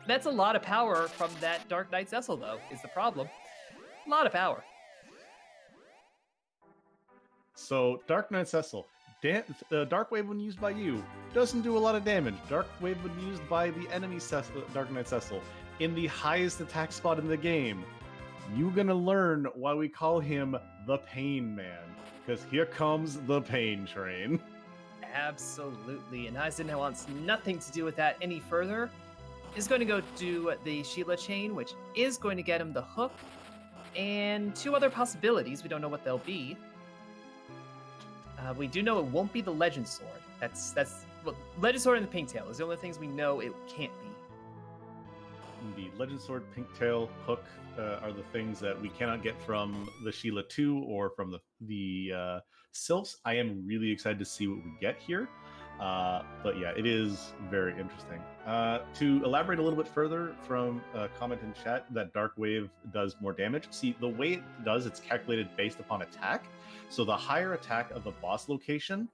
That's a lot of power from that Dark Knight Cecil, though, is the problem. A lot of power. So, Dark Knight Cecil. Dark Wave when used by you doesn't do a lot of damage. Dark Wave when used by the enemy Dark Knight Cecil in the highest attack spot in the game. You're gonna learn why we call him the Pain Man, because here comes the Pain Train. Absolutely, and Eisen wants nothing to do with that any further. Is going to go do the Sheila Chain, which is going to get him the hook, and two other possibilities. We don't know what they'll be. We do know it won't be the Legend Sword. That's well, Legend Sword and the Pink Tail is the only things we know it can't be. The Legend Sword, Pink Tail, Hook are the things that we cannot get from the Sheila 2 or from the Sylphs. I am really excited to see what we get here. But yeah, it is very interesting. To elaborate a little bit further from a comment in chat that Dark Wave does more damage. See, the way it does, it's calculated based upon attack. So the higher attack of the boss location,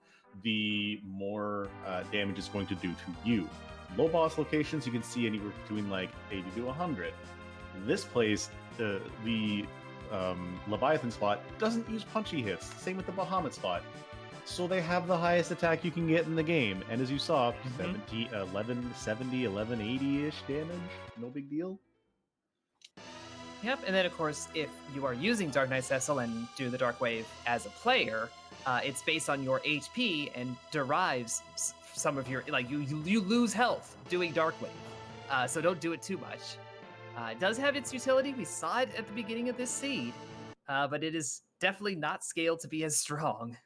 the more damage it's going to do to you. Low boss locations, you can see anywhere between like 80 to 100. This place, the Leviathan spot doesn't use punchy hits. Same with the Bahamut spot. So they have the highest attack you can get in the game. And as you saw, 1170, 1180-ish damage. No big deal. Yep, and then of course, if you are using Dark Knight Cecil and do the Dark Wave as a player, it's based on your HP and derives some of your, like, you lose health doing Dark Wave. So don't do it too much. It does have its utility. We saw it at the beginning of this seed, but it is definitely not scaled to be as strong.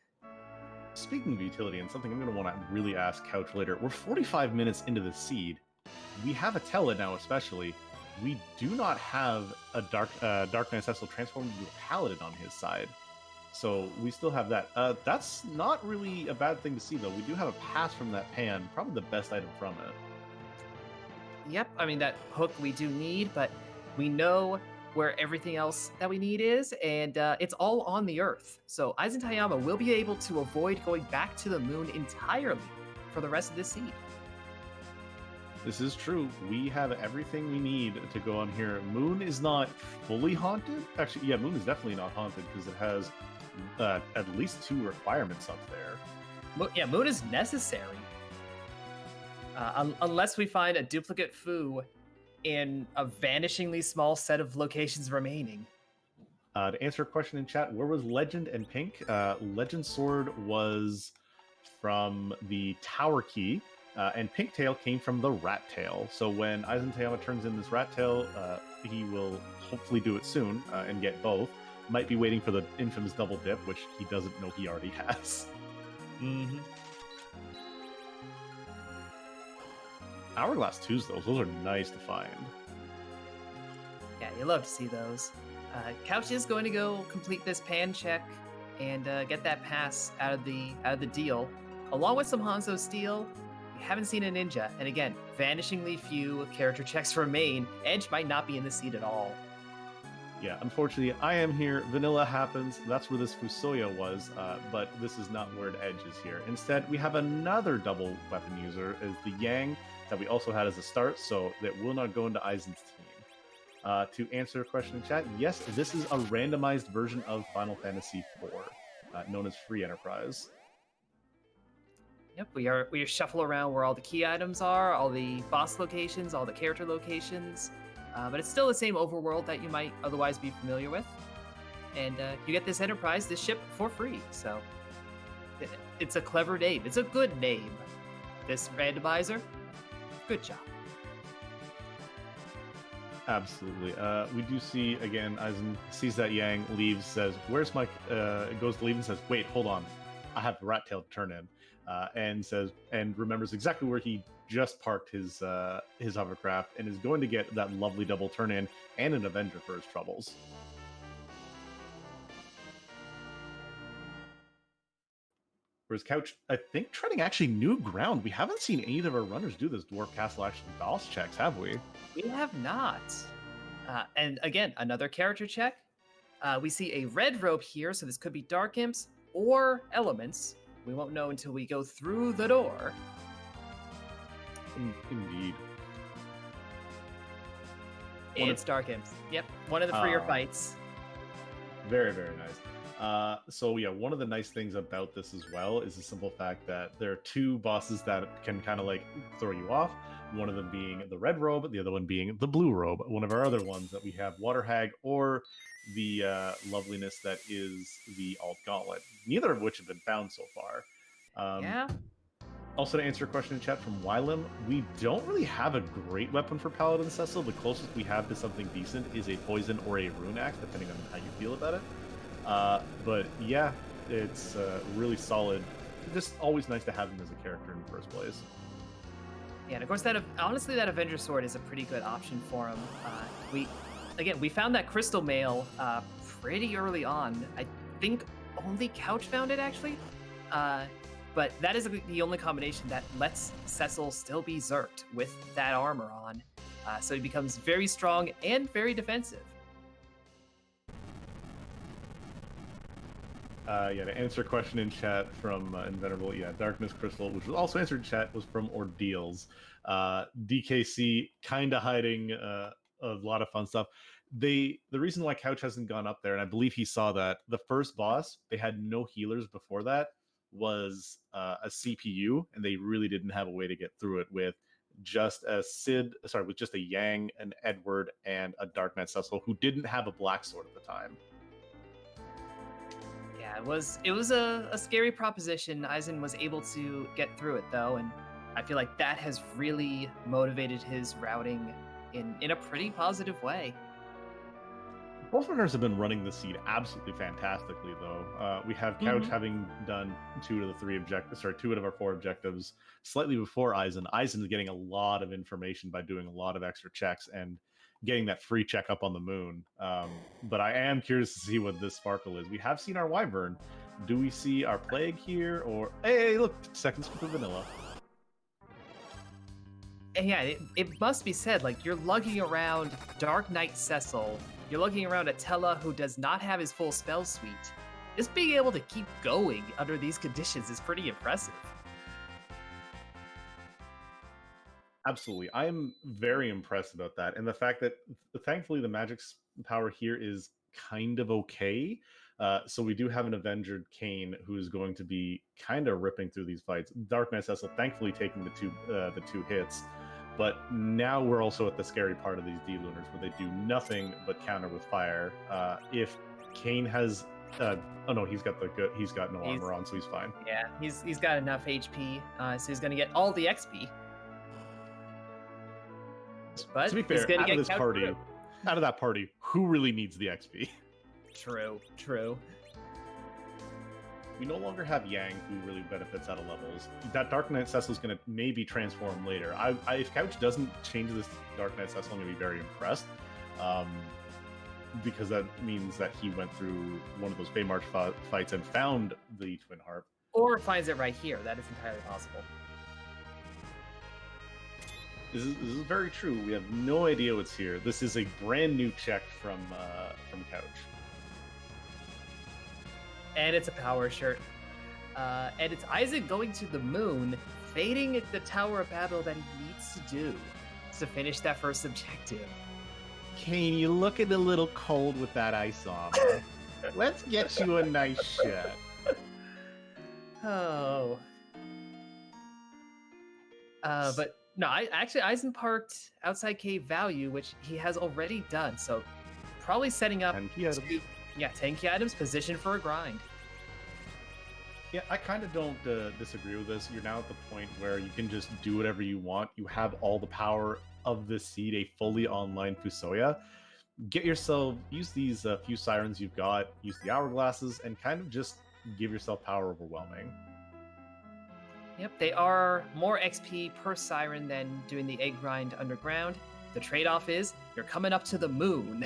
Speaking of utility, and something I'm going to want to really ask Couch later, we're 45 minutes into the seed. We have a Tella now, especially. We do not have a Dark Knight Cecil transformed into a Paladin on his side. So we still have that. That's not really a bad thing to see, though. We do have a pass from that pan, probably the best item from it. Yep, I mean, that hook we do need, but we know where everything else that we need is, and it's all on the Earth. So EizanTayama will be able to avoid going back to the moon entirely for the rest of this seed. This is true. We have everything we need to go on here. Moon is not fully haunted. Actually, yeah, Moon is definitely not haunted because it has at least 2 requirements up there. Yeah, Moon is necessary. Unless we find a duplicate Fu in a vanishingly small set of locations remaining. To answer a question in chat, where was Legend and Pink? Legend Sword was from the Tower Key, and Pink Tail came from the Rat Tail. So when EizanTayama turns in this Rat Tail, he will hopefully do it soon and get both. Might be waiting for the infamous double dip, which he doesn't know he already has. Mm-hmm. Hourglass 2s, those are nice to find. Yeah, you love to see those. Couch is going to go complete this pan check and get that pass out of the deal, along with some Hanzo steel. We haven't seen a ninja, and again, vanishingly few character checks remain. Edge might not be in the seat at all. Yeah, unfortunately, I am here. Vanilla happens. That's where this Fusoya was, but this is not where Edge is here. Instead, we have another double weapon user as the Yang that we also had as a start, so that will not go into Eizen's team. To answer a question in chat, yes, this is a randomized version of Final Fantasy IV, known as Free Enterprise. Yep, we are shuffle around where all the key items are, all the boss locations, all the character locations. But it's still the same overworld that you might otherwise be familiar with. And you get this Enterprise, this ship, for free. So it's a clever name. It's a good name. This randomizer, good job. Absolutely. We do see, again, Aizen sees that Yang, leaves, says, where's my... goes to leave and says, wait, hold on. I have the rat tail to turn in. And remembers exactly where he just parked his hovercraft and is going to get that lovely double turn in and an Avenger for his troubles. Whereas Couch, I think, treading actually new ground. We haven't seen any of our runners do this Dwarf Castle actually boss checks, have we? We have not. And again, another character check. We see a red rope here, so this could be Dark Imps or Elements. We won't know until we go through the door. Indeed. It's Dark Imps. Yep, one of the freer fights. Very, very nice. So yeah, one of the nice things about this as well is the simple fact that there are two bosses that can kind of like throw you off. One of them being the red robe, the other one being the blue robe. One of our other ones that we have Water Hag or the loveliness that is the Alt Gauntlet. Neither of which have been found so far. Yeah. Also, to answer a question in chat from Wylam, we don't really have a great weapon for Paladin Cecil. The closest we have to something decent is a poison or a rune axe, depending on how you feel about it. But yeah, it's really solid. Just always nice to have him as a character in the first place. Yeah, and of course, honestly, that Avenger Sword is a pretty good option for him. We found that Crystal Mail pretty early on. I think only Couch found it, actually. But that is the only combination that lets Cecil still be zerked with that armor on. So he becomes very strong and very defensive. To answer a question in chat from Invenerable, Darkness Crystal, which was also answered in chat, was from Ordeals. DKC kind of hiding a lot of fun stuff. The reason why Couch hasn't gone up there, and I believe he saw that, the first boss, they had no healers before that, was a CPU, and they really didn't have a way to get through it with just with just a Yang, an Edward, and a Dark Knight Cecil, who didn't have a black sword at the time. Yeah, it was a scary proposition. Eisen was able to get through it though, and I feel like that has really motivated his routing in a pretty positive way. Both runners have been running the seed absolutely fantastically, though. We have Couch having done two out of our four objectives slightly before Eisen. Eisen is getting a lot of information by doing a lot of extra checks and getting that free check up on the moon. But I am curious to see what this sparkle is. We have seen our Wyvern. Do we see our Plague here? Or, hey, look, second scoop of vanilla. And yeah, it must be said, like, you're lugging around Dark Knight Cecil, you're lugging around Atella who does not have his full spell suite. Just being able to keep going under these conditions is pretty impressive. Absolutely. I am very impressed about that. And the fact that, thankfully, the magic's power here is kind of okay. So we do have an Avenger Kane who's going to be kind of ripping through these fights. Dark Knight Cecil thankfully taking the two hits, but now we're also at the scary part of these D-Lunars where they do nothing but counter with fire. If Kane has, oh no, he's got no armor on, so he's fine. Yeah, he's got enough HP, so he's gonna get all the XP. But to be fair, out of that party, who really needs the XP? True. We no longer have Yang, who really benefits out of levels. That Dark Knight Cecil is going to maybe transform later. If Couch doesn't change this Dark Knight Cecil, I'm going to be very impressed. Because that means that he went through one of those Baymarch fights and found the Twin Harp. Or finds it right here. That is entirely possible. This is very true. We have no idea what's here. This is a brand new check from Couch. And it's a power shirt. And it's Eizan going to the moon, fading at the Tower of Babel that he needs to do to finish that first objective. Kane, you looking a little cold with that ice on. Let's get you a nice shirt. Oh. But no, Eizan parked outside Cave Value, which he has already done. So probably setting up 10 key items, position for a grind. Yeah, I kind of don't disagree with this. You're now at the point where you can just do whatever you want. You have all the power of the seed, a fully online Fusoya. Use these few sirens you've got, use the hourglasses, and kind of just give yourself power overwhelming. Yep, they are more XP per siren than doing the egg grind underground. The trade-off is you're coming up to the moon.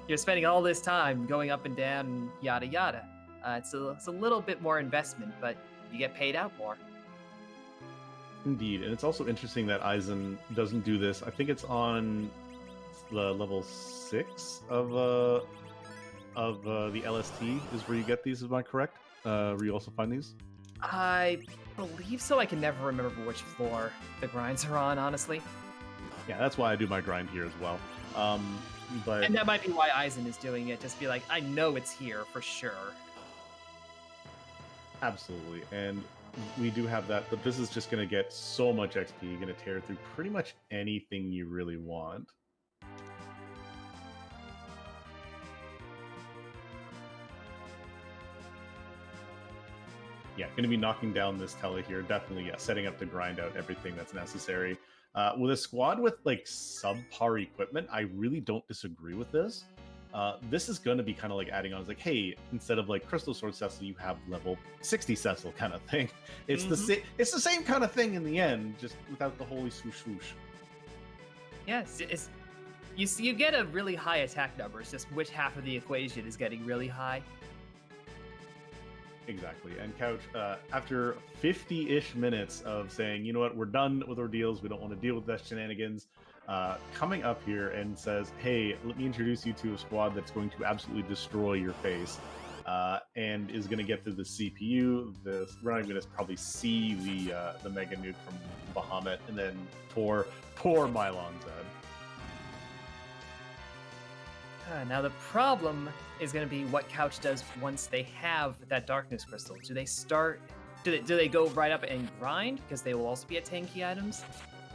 You're spending all this time going up and down and yada yada. It's a little bit more investment, but you get paid out more. Indeed, and it's also interesting that Eizan doesn't do this. I think it's on the level 6 of the LST is where you get these. Am I correct? Where you also find these? I believe so. I can never remember which floor the grinds are on, honestly. Yeah, that's why I do my grind here as well. And that might be why Eizan is doing it. Just be like, I know it's here for sure. Absolutely, and we do have that, but this is just going to get so much XP. You're going to tear through pretty much anything you really want. Yeah, going to be knocking down this Tele here. Definitely, yeah, setting up to grind out everything that's necessary. With a squad with like subpar equipment, I really don't disagree with this. This is going to be kind of like adding on. It's like, hey, instead of like Crystal Sword Cecil, you have level 60 Cecil kind of thing. It's it's the same kind of thing in the end, just without the holy swoosh swoosh. Yes, you get a really high attack number. It's just which half of the equation is getting really high. Exactly. And Couch, after 50-ish minutes of saying, you know what, we're done with ordeals, we don't want to deal with that shenanigans, coming up here and says, hey, let me introduce you to a squad that's going to absolutely destroy your face, and is going to get through the CPU. We're not even going to probably see the Mega Nuke from Bahamut, and then poor Mylon Zed. Now the problem is going to be what Couch does once they have that Darkness Crystal. Do they go right up and grind, because they will also be at 10 key items?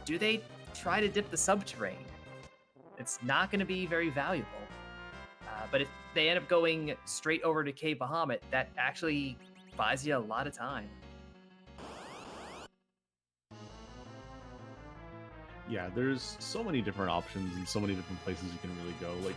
Do they try to dip the subterranean? It's not going to be very valuable. But if they end up going straight over to Cave Bahamut, that actually buys you a lot of time. Yeah, there's so many different options and so many different places you can really go. Like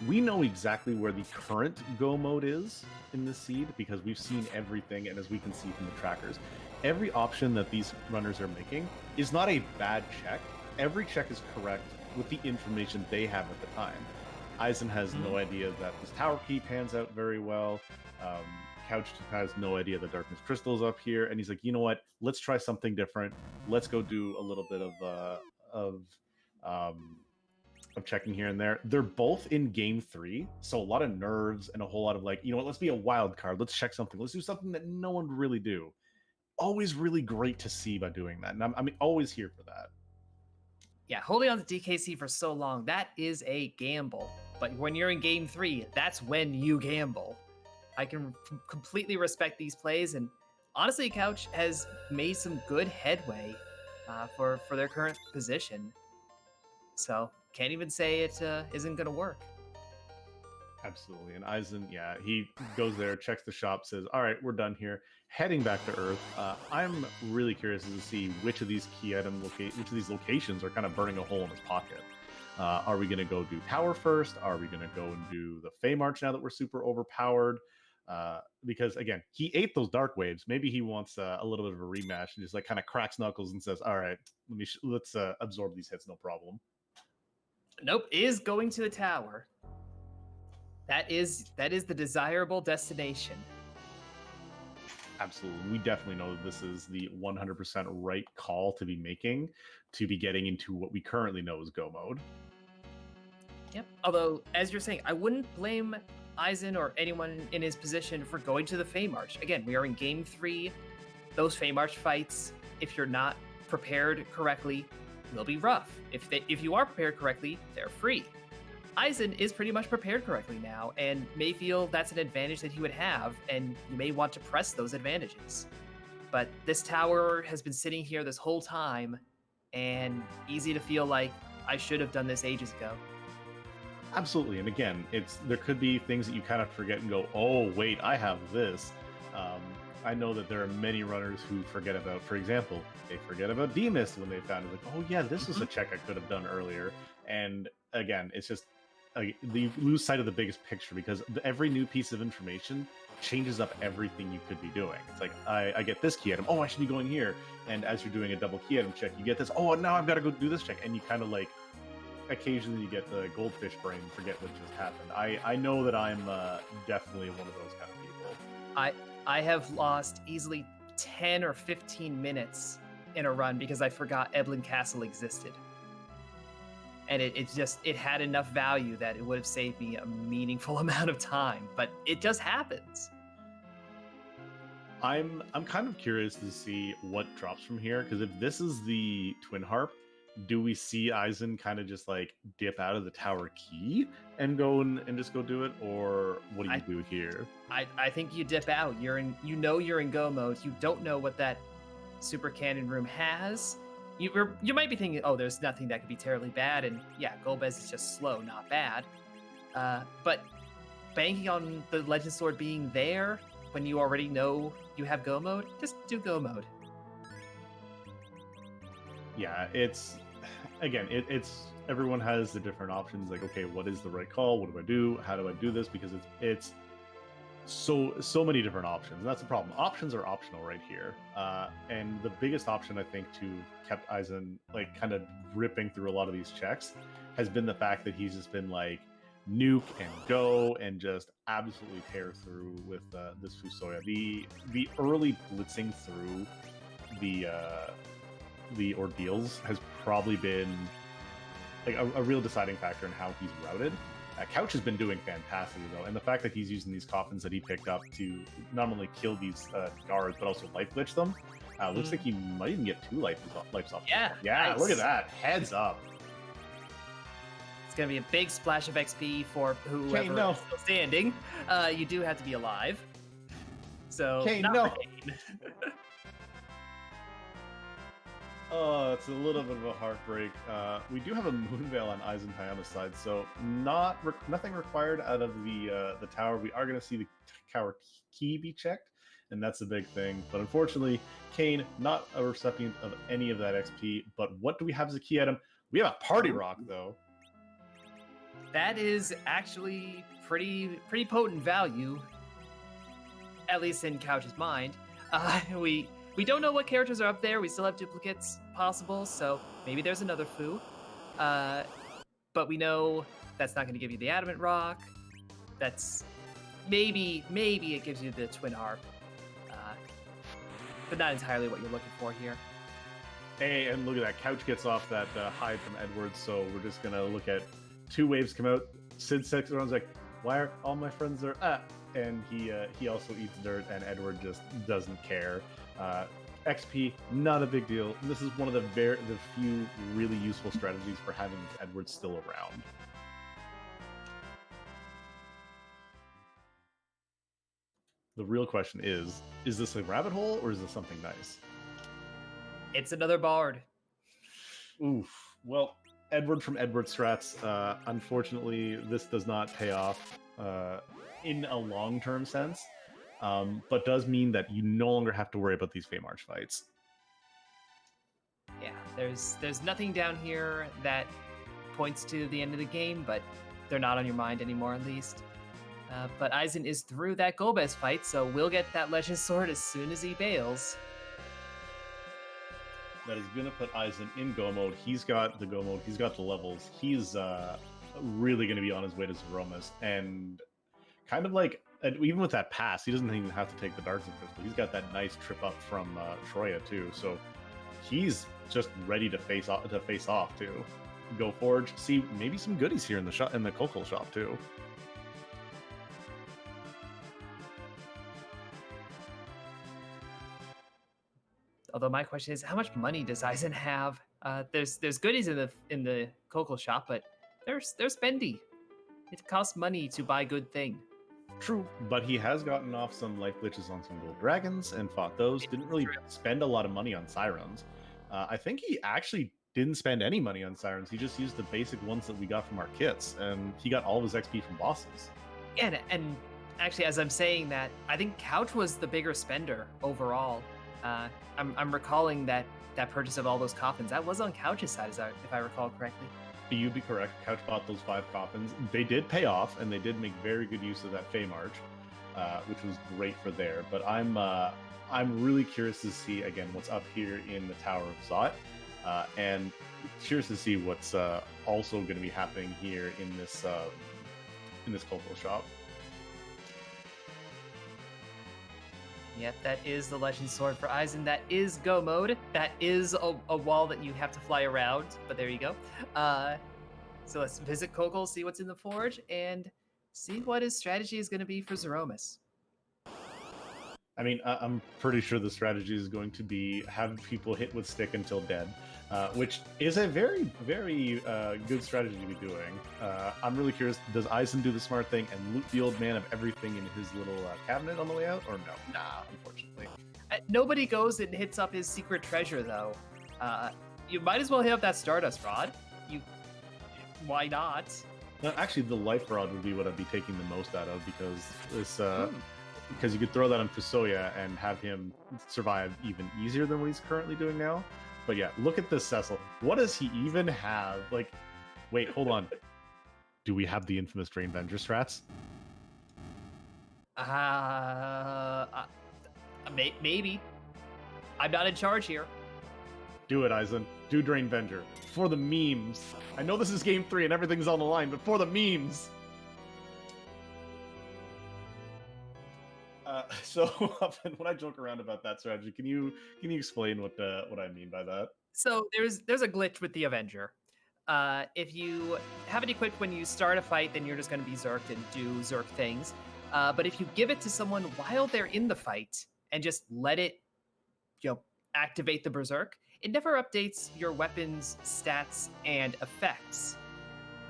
we know exactly where the current go mode is in the seed because we've seen everything, and as we can see from the trackers, every option that these runners are making is not a bad check. Every check is correct with the information they have at the time. Eizan has no idea that this tower key pans out very well. Couch has no idea the Darkness Crystal is up here, and he's like, you know what? Let's try something different. Let's go do a little bit of checking here and there. They're both in game 3, so a lot of nerves and a whole lot of like, you know what? Let's be a wild card. Let's check something. Let's do something that no one would really do. Always really great to see by doing that, and I'm always here for that. Yeah, holding on to DKC for so long, that is a gamble. But when you're in game 3, that's when you gamble. I can completely respect these plays, and honestly, Couch has made some good headway for their current position. So can't even say it isn't going to work. Absolutely. And Eisen, yeah, he goes there, checks the shop, says, "All right, we're done here." Heading back to Earth. I'm really curious to see which of these which of these locations are kind of burning a hole in his pocket. Are we going to go do Tower first? Are we going to go and do the Fey March now that we're super overpowered? Because again, he ate those dark waves. Maybe he wants a little bit of a rematch and just like kind of cracks knuckles and says, "All right, let's absorb these hits, no problem." Nope, is going to the tower. That is the desirable destination. Absolutely. We definitely know that this is the 100% right call to be making to be getting into what we currently know as go mode. Yep. Although, as you're saying, I wouldn't blame Eisen or anyone in his position for going to the Fey March. Again, we are in Game 3. Those Fey March fights, if you're not prepared correctly, will be rough. If you are prepared correctly, they're free. Eisen is pretty much prepared correctly now, and may feel that's an advantage that he would have, and you may want to press those advantages. But this tower has been sitting here this whole time, and easy to feel like I should have done this ages ago. Absolutely. And again, there could be things that you kind of forget and go, "Oh, wait, I have this." I know that there are many runners who forget about, for example, they forget about Demus when they found it. Like, "Oh yeah, this was a check I could have done earlier." And again, it's just you lose sight of the biggest picture because every new piece of information changes up everything you could be doing. It's like, I get this key item. Oh, I should be going here. And as you're doing a double key item check, you get this. Oh, now I've got to go do this check. And you kind of like, occasionally you get the goldfish brain and forget what just happened. I know that I'm definitely one of those kind of people. I have lost easily 10 or 15 minutes in a run because I forgot Eblin Castle existed. And it had enough value that it would have saved me a meaningful amount of time, but it just happens. I'm kind of curious to see what drops from here, because if this is the Twin Harp, do we see Eisen kind of just like dip out of the tower key and go and just go do it, or what do you do here? I think you dip out. You're in go mode. You don't know what that super cannon room has. You might be thinking, oh, there's nothing that could be terribly bad, and yeah, Golbez is just slow, not bad. But banking on the Legend Sword being there when you already know you have go mode, just do go mode. Yeah, it's everyone has the different options. Like, okay, what is the right call? What do I do? How do I do this? Because it's so many different options. And that's the problem. Options are optional right here. And the biggest option I think to kept Eisen like kind of ripping through a lot of these checks has been the fact that he's just been like nuke and go and just absolutely tear through with this Fusoya. The early blitzing through the ordeals has probably been like a real deciding factor in how he's routed. Couch has been doing fantastically though, and the fact that he's using these coffins that he picked up to not only kill these guards but also life glitch them, looks like he might even get 2 lives off. Yeah, nice. Look at that, heads up. It's gonna be a big splash of XP for whoever is still standing. You do have to be alive, so not for Kane. Oh, it's a little bit of a heartbreak. We do have a Moonveil on EizanTayama's side, so nothing required out of the tower. We are going to see the tower key be checked, and that's a big thing. But unfortunately, Kane, not a recipient of any of that XP. But what do we have as a key item? We have a Party Rock, though. That is actually pretty potent value, at least in Couch's mind. We don't know what characters are up there. We still have duplicates possible, so maybe there's another Fu. But we know that's not going to give you the Adamant Rock. That's maybe it gives you the Twin Harp, but not entirely what you're looking for here. Hey, and look at that. Couch gets off that hide from Edward, so we're just going to look at 2 waves come out. Sid six runs like, why are all my friends there? And he also eats dirt, and Edward just doesn't care. XP, not a big deal. This is one of the few really useful strategies for having Edward still around. The real question is this a rabbit hole or is this something nice? It's another bard. Oof. Well, Edward from Edward Strats. Unfortunately, this does not pay off in a long-term sense, but does mean that you no longer have to worry about these Feymarch fights. Yeah, there's nothing down here that points to the end of the game, but they're not on your mind anymore, at least. But Eizan is through that Golbez fight, so we'll get that Legend Sword as soon as he bails. That is going to put Eizan in Go mode. He's got the Go mode. He's got the levels. He's really going to be on his way to Zeromus. And kind of like, even with that pass, he doesn't even have to take the Darkson Crystal. He's got that nice trip up from Troya, too. So he's just ready to face off too. Go Forge. See, maybe some goodies here in the shop, in the Coco shop, too. Although my question is, how much money does Eizan have? There's goodies in the Coco shop, but they're spendy. It costs money to buy good thing. True, but he has gotten off some life glitches on some gold dragons and fought those. Didn't really spend a lot of money on sirens. I think he actually didn't spend any money on sirens. He just used the basic ones that we got from our kits, and he got all of his XP from bosses. Yeah, and actually, as I'm saying that, I think Couch was the bigger spender overall. I'm recalling that purchase of all those coffins. That was on Couch's side, if I recall correctly. You'd be correct. Couch bought those 5 coffins. They did pay off, and they did make very good use of that Feymarch, which was great for there. But I'm really curious to see again what's up here in the Tower of Zot, and curious to see what's also going to be happening here in this Coco shop. Yep, that is the Legend Sword for Eizan. That is Go mode. That is a wall that you have to fly around, but there you go. So let's visit Coco, see what's in the forge, and see what his strategy is going to be for Zeromus. I mean, I'm pretty sure the strategy is going to be have people hit with stick until dead, which is a very, very good strategy to be doing. I'm really curious, does Eizan do the smart thing and loot the old man of everything in his little cabinet on the way out, or no? Nah, unfortunately. Nobody goes and hits up his secret treasure, though. You might as well hit up that Stardust Rod. Why not? No, actually, the Life Rod would be what I'd be taking the most out of, because this... because you could throw that on Fusoya and have him survive even easier than what he's currently doing now. But yeah, look at this Cecil. What does he even have? Like, wait, hold on. Do we have the infamous Drain Venger strats? Maybe. I'm not in charge here. Do it, Eizan. Do Drain Venger. For the memes. I know this is game 3 and everything's on the line, but for the memes. So often when I joke around about that strategy, can you explain what I mean by that? So there's a glitch with the Avenger. If you have it equipped when you start a fight, then you're just going to be Zerked and do Zerk things. But if you give it to someone while they're in the fight and just let it, activate the Berserk, it never updates your weapon's stats and effects.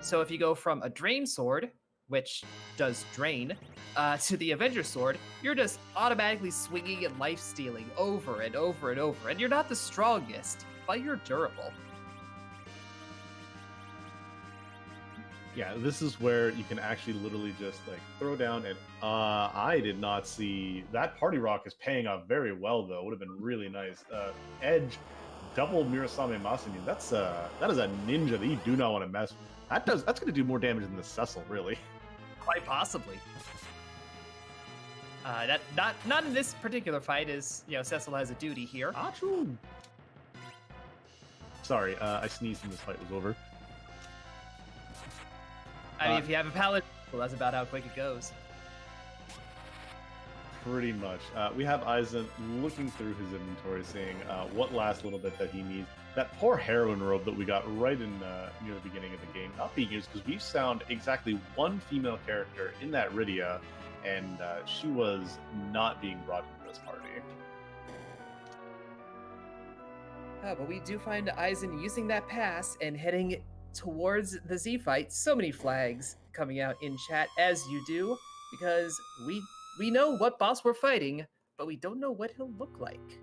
So if you go from a Drain Sword, which does drain, to the Avenger Sword, you're just automatically swinging and life-stealing over and over and over, and you're not the strongest, but you're durable. Yeah, this is where you can actually literally just throw down and I did not see that Party Rock is paying off very well though. Would have been really nice. Edge double Mirasame Masumi. That is a ninja that you do not want to mess with. That's going to do more damage than the Cecil, really. Quite possibly. That not in this particular fight, as Cecil has a duty here. Achoo! Sorry, I sneezed when this fight was over. I mean, if you have a paladin, well, that's about how quick it goes. Pretty much. We have Eizan looking through his inventory, seeing what last little bit that he needs. That poor heroine robe that we got right in near the beginning of the game, not being used because we found exactly one female character in that Rydia, and she was not being brought into this party. But we do find Eizan using that pass and heading towards the Z fight. So many flags coming out in chat, as you do, because we We know what boss we're fighting, but we don't know what he'll look like.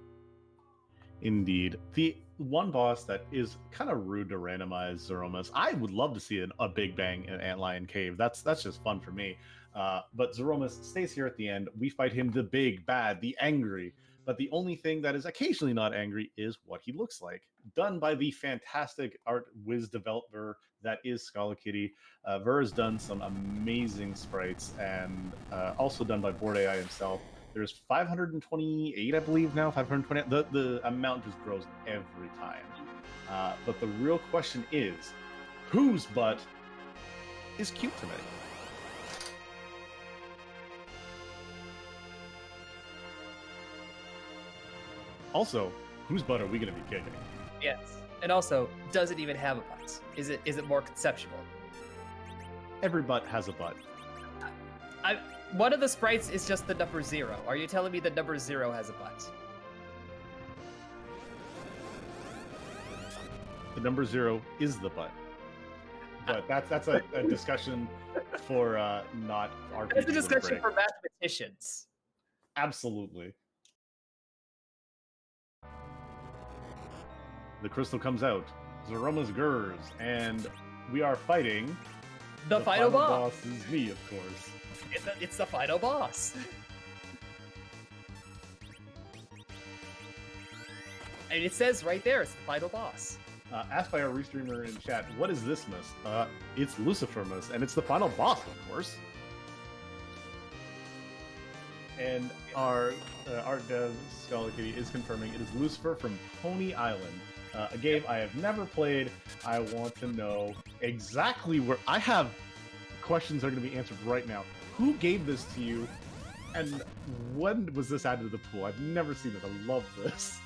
Indeed. The one boss that is kind of rude to randomize Zeromus, I would love to see a Big Bang in Antlion Cave. That's just fun for me. But Zeromus stays here at the end. We fight him, the big, bad, the angry. But the only thing that is occasionally not angry is what he looks like. Done by the fantastic art whiz developer that is Scala Kitty. Ver has done some amazing sprites, and also done by Board AI himself. There's 528, I believe now. 520. The amount just grows every time. But the real question is, whose butt is cute tonight? Also, whose butt are we going to be kicking? Yes. And also, does it even have a butt? Is it more conceptual? Every butt has a butt. One of the sprites is just the number 0. Are you telling me the number 0 has a butt? The number 0 is the butt. But that's a discussion for not RPGs. That's a discussion for mathematicians. Absolutely. The crystal comes out. Zeromus Gurs, and we are fighting the final boss. Is me, of course. It's the final boss. And it says right there, it's the final boss. Asked by our restreamer in chat, what is this miss? It's Lucifermus, and it's the final boss, of course. And our art dev, Scala Kitty, is confirming it is Lucifer from Pony Island. A game I have never played. I want to know exactly where... I have questions that are going to be answered right now. Who gave this to you, and when was this added to the pool? I've never seen it. I love this.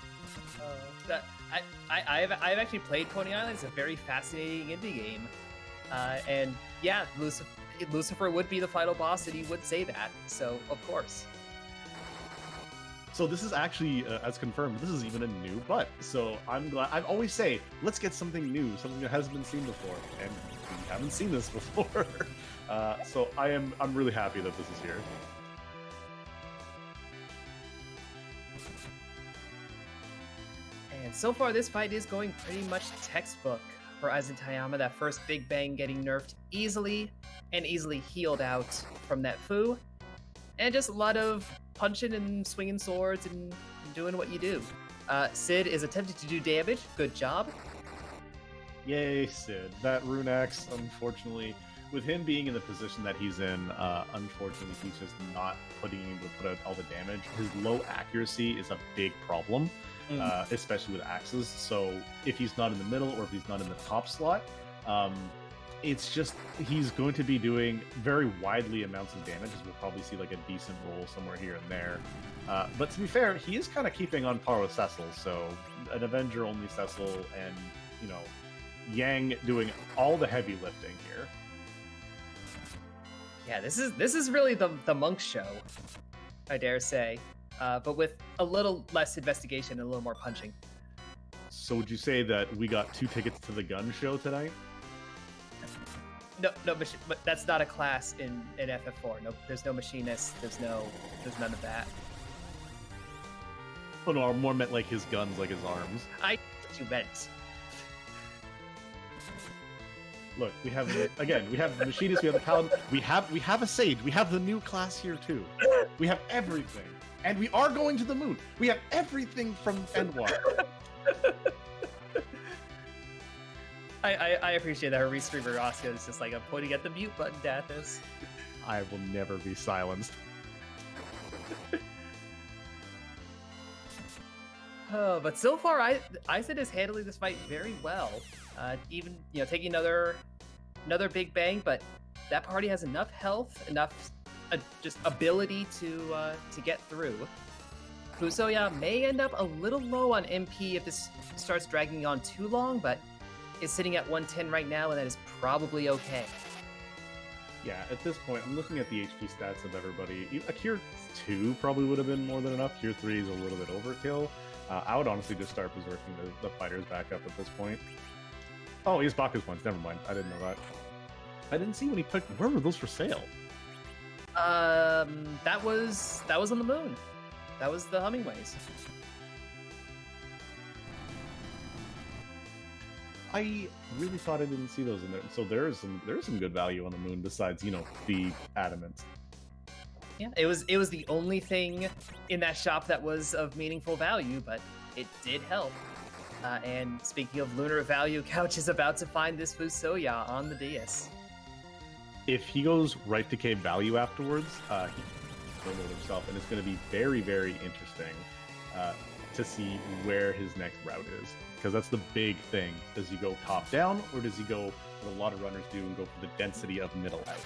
I've actually played Pony Island. It's a very fascinating indie game. And yeah, Lucifer would be the final boss, and he would say that. So, of course. So this is actually, as confirmed, this is even a new butt. So I'm glad. I always say, let's get something new, something that hasn't been seen before, and we haven't seen this before. So I'm really happy that this is here. And so far, this fight is going pretty much textbook for EizanTayama. That first Big Bang getting nerfed easily and easily healed out from that foo. And just a lot of punching and swinging swords and doing what you do. Sid is attempting to do damage. Good job. Yay, Sid. That rune axe, unfortunately, with him being in the position that he's in, unfortunately, he's just not able to put out all the damage. His low accuracy is a big problem, especially with axes. So if he's not in the middle or if he's not in the top slot, it's just he's going to be doing very widely amounts of damage, as we'll probably see like a decent roll somewhere here and there. But to be fair, he is kind of keeping on par with Cecil, so an Avenger-only Cecil and, you know, Yang doing all the heavy lifting here. Yeah, this is really the monk show, I dare say, but with a little less investigation and a little more punching. So would you say that we got 2 tickets to the gun show tonight? No, but that's not a class in FF4. No, there's no machinist. There's none of that. Oh no, I more meant like his guns, like his arms. I what you meant. Look, we have the machinist, we have the paladin, we have a sage, we have the new class here too. We have everything, and we are going to the moon. We have everything from Endwalker. I appreciate that. Her restreamer Oscar is just like, I'm pointing at the mute button, Dathis. I will never be silenced. Oh, but so far, Eizan is handling this fight very well. Even, you know, taking another Big Bang, but that party has enough health, enough just ability to get through. Fusoya may end up a little low on MP if this starts dragging on too long, but is sitting at 110 right now, and that is probably okay. Yeah, at this point, I'm looking at the HP stats of everybody. A Cure 2 probably would have been more than enough. Cure 3 is a little bit overkill. I would honestly just start berserking the fighters back up at this point. Oh, he has Baku's ones. Never mind. I didn't know that. I didn't see when he picked... Where were those for sale? That was on the moon. That was the Hummingways. I really thought I didn't see those in there. So there's some good value on the moon besides, the adamant. Yeah, it was the only thing in that shop that was of meaningful value, but it did help. And speaking of lunar value, Couch is about to find this Fusoya on the dais. If he goes right to cave value afterwards, he will know himself, and it's going to be very, very interesting to see where his next route is. Because that's the big thing. Does he go top down, or does he go what a lot of runners do and go for the density of middle out?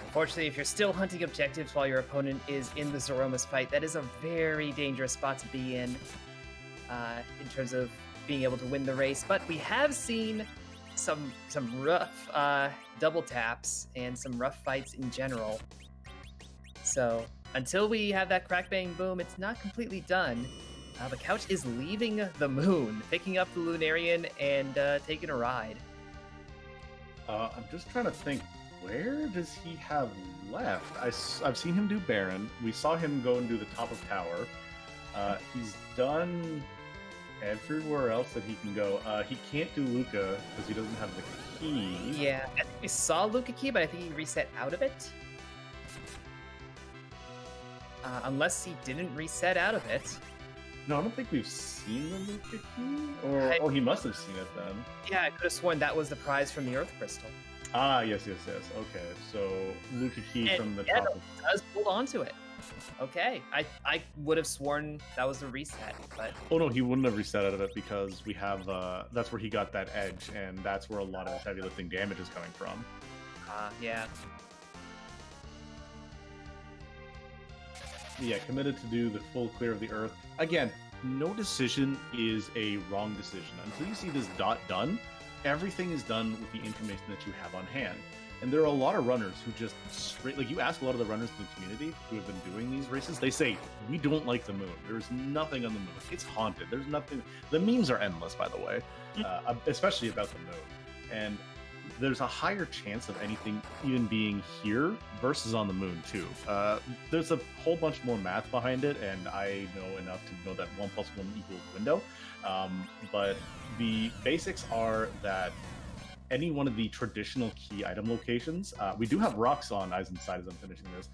Unfortunately, if you're still hunting objectives while your opponent is in the Zoroma's fight, that is a very dangerous spot to be in terms of being able to win the race. But we have seen some rough double taps and some rough fights in general. So until we have that crack bang boom, it's not completely done. But Couch is leaving the moon, picking up the Lunarian and taking a ride. I'm just trying to think. Where does he have left? I've seen him do Baron. We saw him go and do the top of tower. He's done everywhere else that he can go. He can't do Luca because he doesn't have the key. Yeah, I think we saw Luca key, but I think he reset out of it. Unless he didn't reset out of it. No, I don't think we've seen the Luca key. Or he must have seen it then. Yeah, I could have sworn that was the prize from the Earth Crystal. Ah, yes. Okay, so Luca key from the top. Does hold on to it. Okay, I would have sworn that was a reset, but oh no, he wouldn't have reset out of it because we have that's where he got that edge, and that's where a lot of his heavy lifting damage is coming from. Yeah. Yeah, committed to do the full clear of the earth. Again, no decision is a wrong decision until you see this dot done. Everything is done with the information that you have on hand. And there are a lot of runners who just straight, like you ask a lot of the runners in the community who have been doing these races, they say, we don't like the moon. There's nothing on the moon. It's haunted. There's nothing. The memes are endless, by the way, especially about the moon. And there's a higher chance of anything even being here versus on the moon too. There's a whole bunch more math behind it, and I know enough to know that 1 + 1 = window. But the basics are that any one of the traditional key item locations, we do have rocks on Eizen's side as I'm finishing this.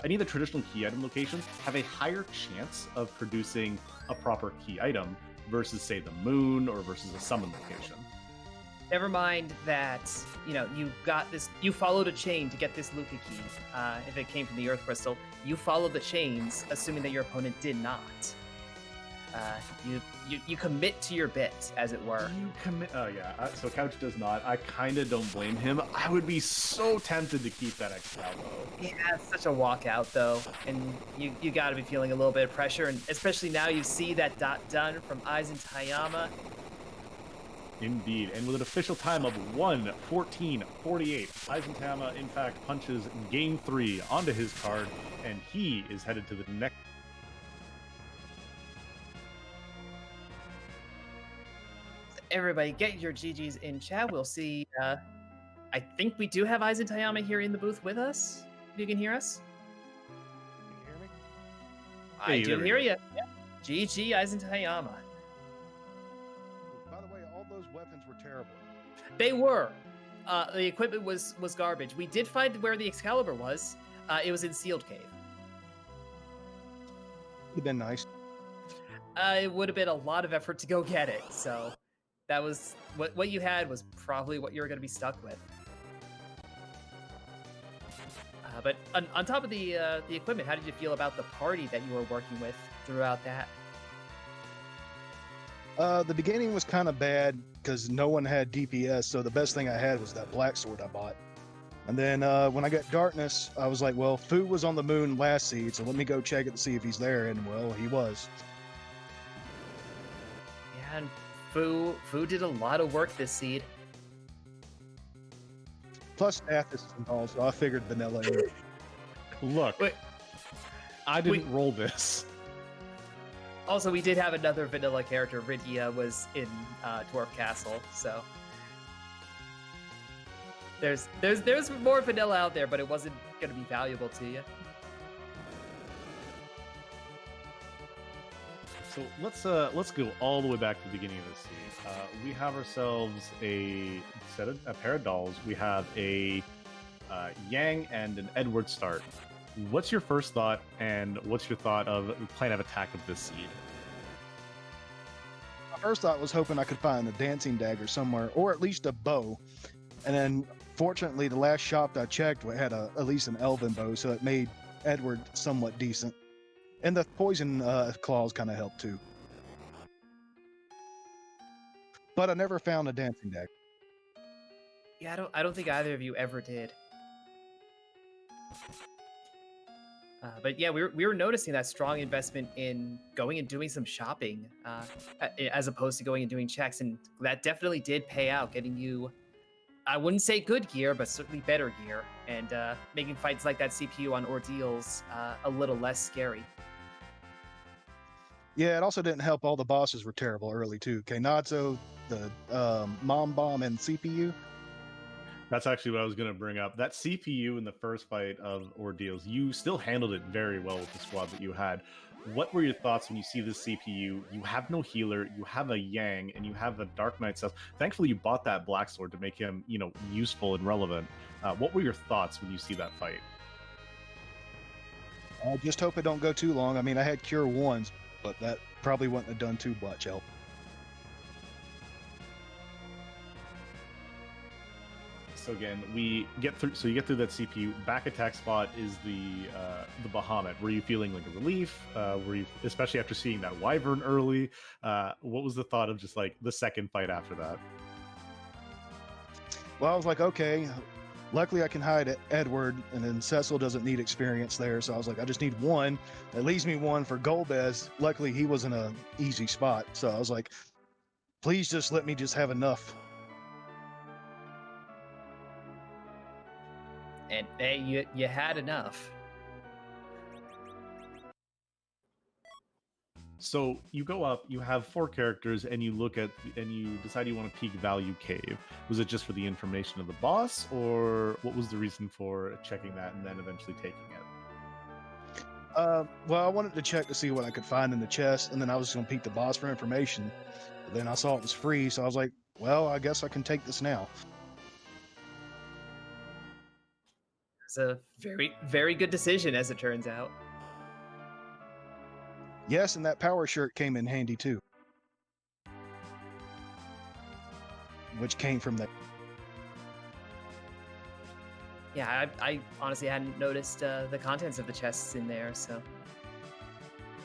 Any of the traditional key item locations have a higher chance of producing a proper key item versus, say, the moon or versus a summon location. Never mind that, you got this, you followed a chain to get this Luca key. If it came from the Earth Crystal, you followed the chains, assuming that your opponent did not. You commit to your bit, as it were. You commit. Oh yeah. So Couch does not. I kind of don't blame him. I would be so tempted to keep that extra though. Yeah, it's such a walkout though, and you got to be feeling a little bit of pressure, and especially now you see that dot done from EizanTayama. Indeed, and with an official time of 1:14:48, EizanTayama in fact punches game 3 onto his card, and he is headed to the next. Everybody, get your GGs in chat. We'll see. I think we do have EizanTayama here in the booth with us. If you can hear us. Can you hear me? I do hear you. Yeah. GG EizanTayama. By the way, all those weapons were terrible. They were. The equipment was garbage. We did find where the Excalibur was. It was in Sealed Cave. Would have been nice. It would have been a lot of effort to go get it. So that was what you had was probably what you were going to be stuck with. But on top of the equipment, how did you feel about the party that you were working with throughout that? The beginning was kind of bad because no one had DPS, so the best thing I had was that black sword I bought. And then when I got darkness, I was like, well, Fu was on the moon last seed, so let me go check it to see if he's there, and well, he was. Yeah, and Fu did a lot of work this seed. Plus, Athos is involved, so I figured vanilla in. Look, Wait, I didn't roll this. Also, we did have another vanilla character. Rydia was in Dwarf Castle, so There's more vanilla out there, but it wasn't going to be valuable to you. So let's go all the way back to the beginning of the scene. We have ourselves a pair of dolls. We have a Yang and an Edward start. What's your first thought, and what's your thought of the plan of attack of this seed? My first thought was hoping I could find a dancing dagger somewhere, or at least a bow. And then, fortunately, the last shop I checked had at least an elven bow, so it made Edward somewhat decent. And the poison claws kind of helped too. But I never found a dancing dagger. Yeah, I don't think either of you ever did. But yeah, we were noticing that strong investment in going and doing some shopping, as opposed to going and doing checks, and that definitely did pay out, getting you, I wouldn't say good gear, but certainly better gear, and making fights like that CPU on Ordeals a little less scary. Yeah, it also didn't help all the bosses were terrible early too. Kainatsu, the Mom Bomb, and CPU. That's actually what I was going to bring up. That CPU in the first fight of Ordeals, you still handled it very well with the squad that you had. What were your thoughts when you see this CPU? You have no healer, you have a Yang, and you have a Dark Knight stuff. Thankfully, you bought that Black Sword to make him, useful and relevant. What were your thoughts when you see that fight? I just hope it don't go too long. I mean, I had Cure 1s, but that probably wouldn't have done too much help. So again, we get through. So you get through that CPU. Back attack spot is the Bahamut. Were you feeling like a relief? Were you, especially after seeing that Wyvern early? What was the thought of just like the second fight after that? Well, I was like, okay, luckily I can hide Edward, and then Cecil doesn't need experience there. So I was like, I just need one. That leaves me one for Golbez. Luckily, he was in an easy spot. So I was like, please just let me just have enough. And hey, you had enough. So you go up, you have 4 characters, and you look at, and you decide you want to peak Value Cave. Was it just for the information of the boss, or what was the reason for checking that and then eventually taking it? Well, I wanted to check to see what I could find in the chest, and then I was going to peek the boss for information. But then I saw it was free, so I was like, well, I guess I can take this now. It's a very, very good decision, as it turns out. Yes, and that power shirt came in handy too. Which came from that. Yeah, I honestly hadn't noticed the contents of the chests in there, so.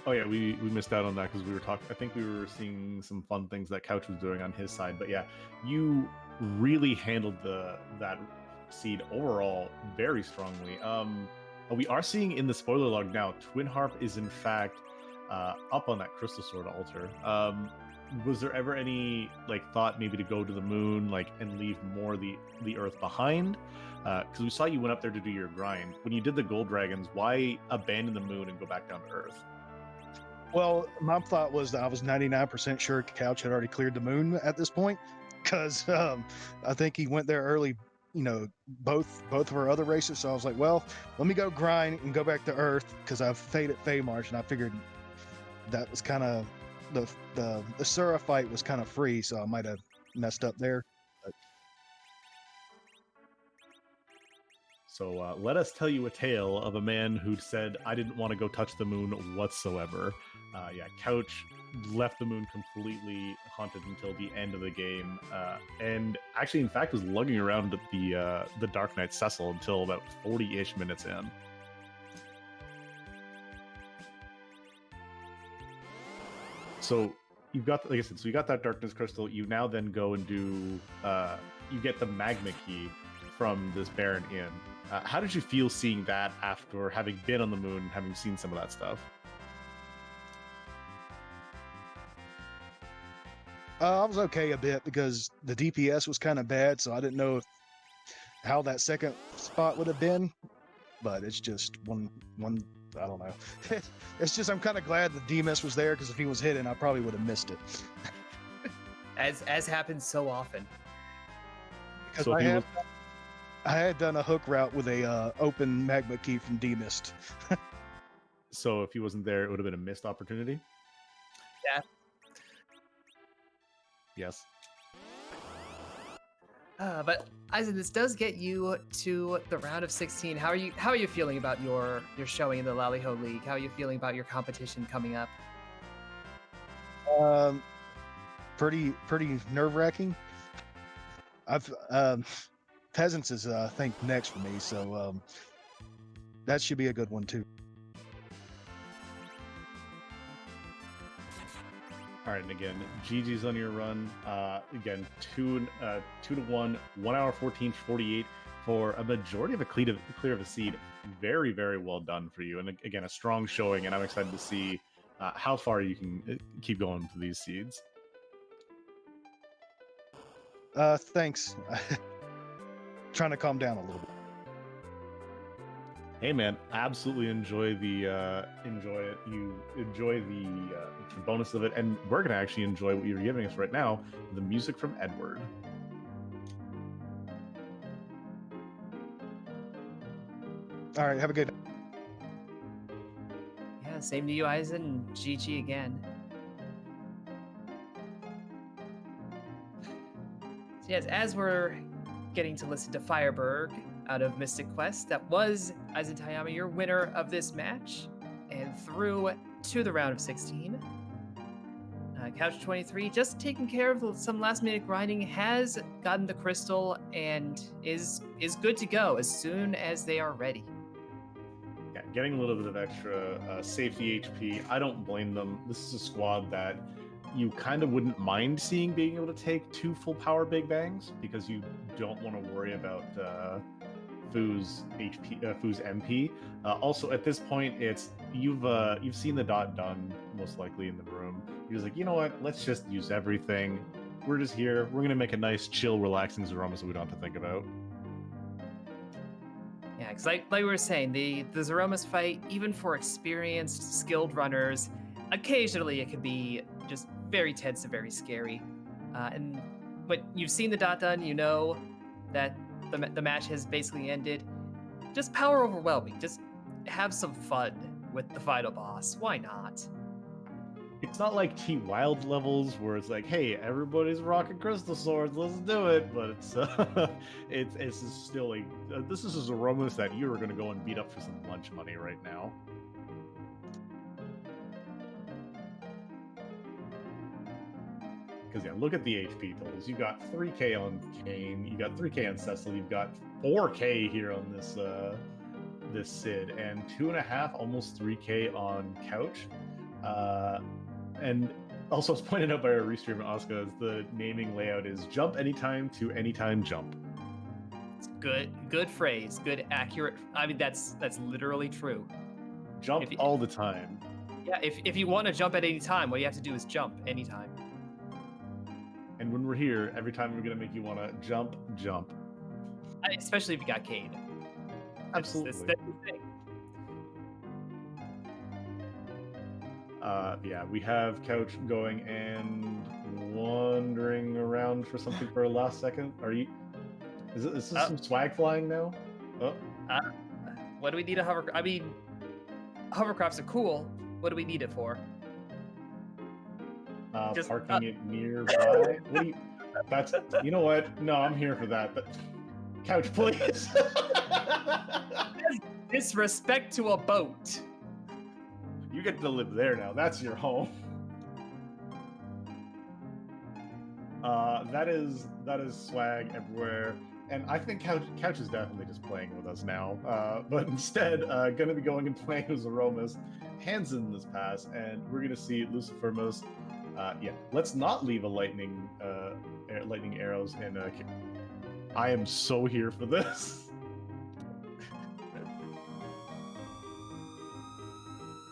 Oh yeah, we missed out on that because we were talking. I think we were seeing some fun things that Couch was doing on his side. But yeah, you really handled that seed overall very strongly. We are seeing in the spoiler log now, Twin Harp is in fact up on that Crystal Sword altar. Was there ever any thought maybe to go to the moon and leave more the Earth behind? Because we saw you went up there to do your grind. When you did the Gold Dragons, why abandon the moon and go back down to Earth? Well, my thought was that I was 99% sure Couch had already cleared the moon at this point, because I think he went there early, both of our other races. So I was like, well, let me go grind and go back to Earth, because I've faded Feymarch, and I figured that was kind of the Sura fight was kind of free, so I might have messed up there. But... So let us tell you a tale of a man who said, I didn't want to go touch the moon whatsoever. Couch left the moon completely haunted until the end of the game. And actually, in fact, was lugging around the Dark Knight Cecil until about 40-ish minutes in. So you've got, like I said, so you got that Darkness Crystal. You now then go and do, you get the Magma Key from this Baron Inn. How did you feel seeing that after having been on the moon and having seen some of that stuff? I was okay a bit because the DPS was kind of bad, so I didn't know how that second spot would have been. But it's just one. I don't know. It's just I'm kind of glad the DMS was there, because if he was hidden, I probably would have missed it. As happens so often. Because So I have I had done a hook route with a open magma key from D-Mist. So if he wasn't there, it would have been a missed opportunity. Yeah. Yes. But Eisen, this does get you to the round of 16. How are you feeling about your showing in the LaliHo League? How are you feeling about your competition coming up? Pretty nerve-wracking. I've Peasants is I think next for me, so that should be a good one too. All right, and again, GG's on your run. Again, 2 to 1, 1 hour 14:48 for a majority of a clear of a seed. Very, very well done for you. And again, a strong showing, and I'm excited to see how far you can keep going for these seeds. Thanks. Trying to calm down a little bit. Hey man, absolutely enjoy the enjoy it. You enjoy the bonus of it, and we're gonna actually enjoy what you're giving us right now, the music from Edward. All right, have a good day. Yeah, same to you, Eisen. GG again. So yes, as we're getting to listen to Fireberg out of Mystic Quest, that was EizanTayama, your winner of this match, and through to the round of 16. Couch 23, just taking care of some last minute grinding, has gotten the crystal and is good to go as soon as they are ready. Yeah, getting a little bit of extra safety HP. I don't blame them. This is a squad that you kind of wouldn't mind seeing being able to take 2 full power Big Bangs, because you don't want to worry about Foo's HP, Foo's MP. Also, at this point, it's you've seen the dot done most likely in the room. He was like, you know what? Let's just use everything. We're just here. We're gonna make a nice, chill, relaxing Zoroma, so we don't have to think about. Yeah, because like we were saying, the Zoromas fight, even for experienced, skilled runners, occasionally it can be just very tense and very scary. But you've seen the dot done, you know that the match has basically ended. Just power overwhelming. Just have some fun with the final boss. Why not? It's not like T Wild levels where it's like, hey, everybody's rocking crystal swords, let's do it. But it's still like this is a Zoromas that you are going to go and beat up for some lunch money right now. Because yeah, look at the HP totals. You got 3K on Kane, you got 3K on Cecil, you've got 4K here on this this Sid, and 2.5, almost 3K on Couch. And also, as pointed out by our restreamer Oscar, the naming layout is jump anytime to anytime jump. It's good phrase, good accurate. I mean, that's literally true. Jump all the time. Yeah, if you want to jump at any time, what you have to do is jump anytime. And when we're here, every time we're gonna make you want to jump. Especially if you got Cade. Absolutely. That's the thing. Yeah, we have Couch going and wandering around for something for a last second. Is this some swag flying now? Oh. What do we need a hover? I mean, hovercrafts are cool. What do we need it for? Just parking it nearby. What do you? That's. You know what? No, I'm here for that. But Couch, please. Disrespect to a boat. You get to live there now. That's your home. That is swag everywhere, and I think Couch is definitely just playing with us now. But instead, gonna be going and playing with Zoromas, hands in this pass, and we're gonna see Lucifermos. Yeah, let's not leave a lightning arrows in. I am so here for this.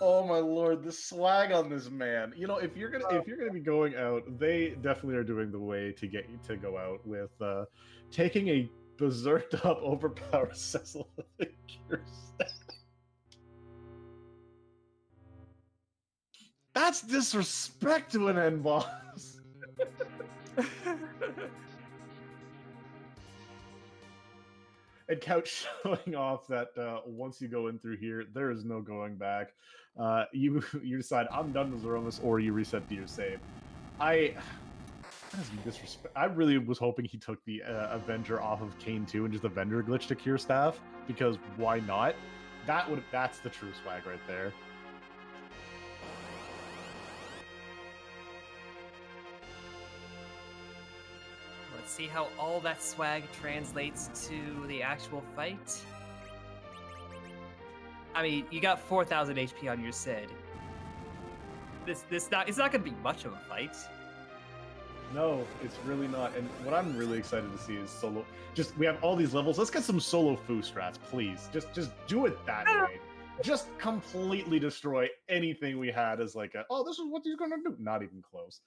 Oh my lord, the swag on this man. You know, if you're gonna be going out, they definitely are doing the way to get you to go out with taking a berserked up, overpowered Cecil with a cure stack. That's disrespect to an end boss. And Couch showing off that once you go in through here, there is no going back. You decide I'm done with Zeromus, or you reset to your save. That is disrespect. I really was hoping he took the Avenger off of Kane 2 and just Avenger glitch to cure staff, because why not? That's the true swag right there. Let's see how all that swag translates to the actual fight. I mean, you got 4,000 HP on your Sid. It's not gonna be much of a fight. No, it's really not. And what I'm really excited to see is solo. We have all these levels. Let's get some solo Fu strats, please. Just do it that way. Just completely destroy anything we had as like this is what he's gonna do. Not even close.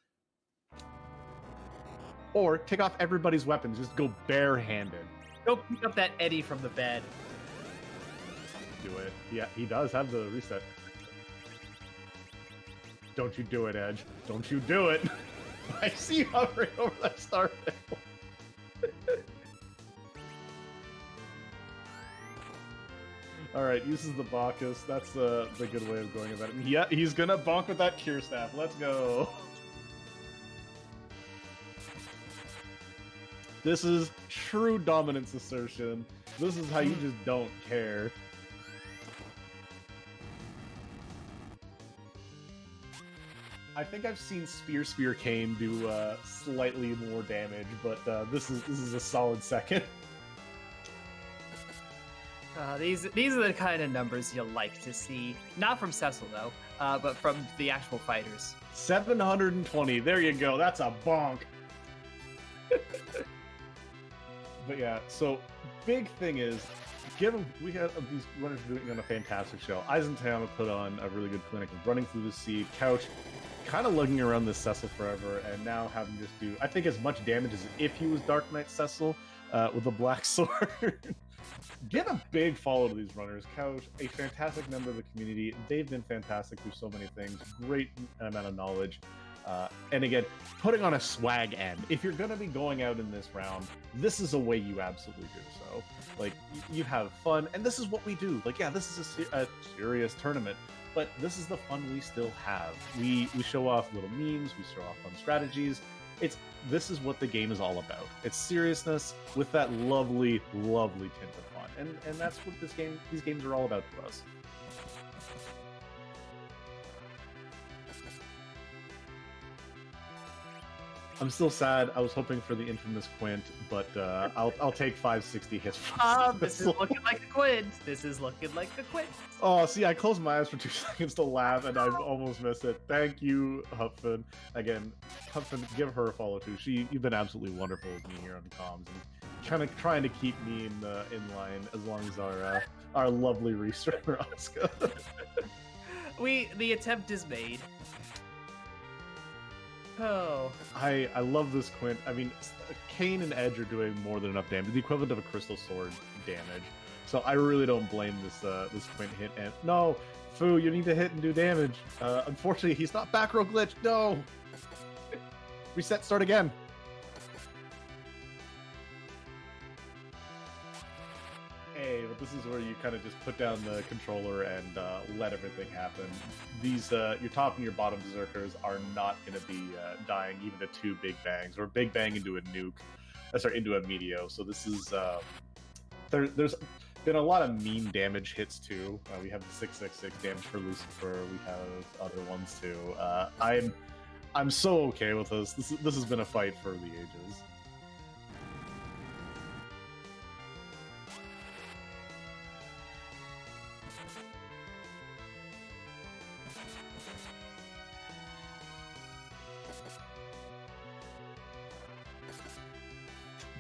Or take off everybody's weapons. Just go barehanded. Go pick up that Eddie from the bed. Do it. Yeah, he does have the reset. Don't you do it, Edge. Don't you do it. I see you hovering over that star rail. Alright, uses the Bacchus. That's the good way of going about it. Yeah, he's gonna bonk with that cure staff. Let's go. This is true dominance assertion. This is how you just don't care. I think I've seen Spear Kane do slightly more damage, but this is a solid second. These are the kind of numbers you like to see. Not from Cecil though, but from the actual fighters. 720. There you go. That's a bonk. But yeah, so big thing is, we have these runners doing on a fantastic show. EizanTayama put on a really good clinic of running through the sea. Couch kind of lugging around this Cecil forever, and now having just do, I think, as much damage as if he was Dark Knight Cecil with a black sword. Give a big follow to these runners. Couch, a fantastic member of the community. They've been fantastic through so many things. Great amount of knowledge. And again, putting on a swag end. If you're going to be going out in this round, this is a way you absolutely do so. Like, you have fun, and this is what we do. Like, yeah, this is a serious tournament, but this is the fun we still have. We show off little memes, we show off fun strategies. This is what the game is all about. It's seriousness with that lovely, lovely tint of fun. And that's what these games are all about to us. I'm still sad. I was hoping for the infamous Quint, but I'll take 560 hits. This is looking like a Quint. This is looking like a Quint. Oh, see, I closed my eyes for 2 seconds to laugh, and I almost missed it. Thank you, Hupfin. Again, Hupfin, give her a follow too. You've been absolutely wonderful with me here on comms, and kind of trying to keep me in line as long as our lovely restreamer Oscar. The attempt is made. Oh. I love this Quint. I mean, Kane and Edge are doing more than enough damage, the equivalent of a Crystal Sword damage. So I really don't blame this Quint hit. And no, Fu, you need to hit and do damage. Unfortunately, he's not back row glitch. No. Reset. Start again. Hey, but this is where you kind of just put down the controller and let everything happen. These your top and your bottom berserkers are not going to be dying even to 2 big bangs or big bang into a nuke, into a meteor. So this is there's been a lot of mean damage hits too. We have the 666 damage for Lucifer. We have other ones too. I'm so okay with this. This has been a fight for the ages.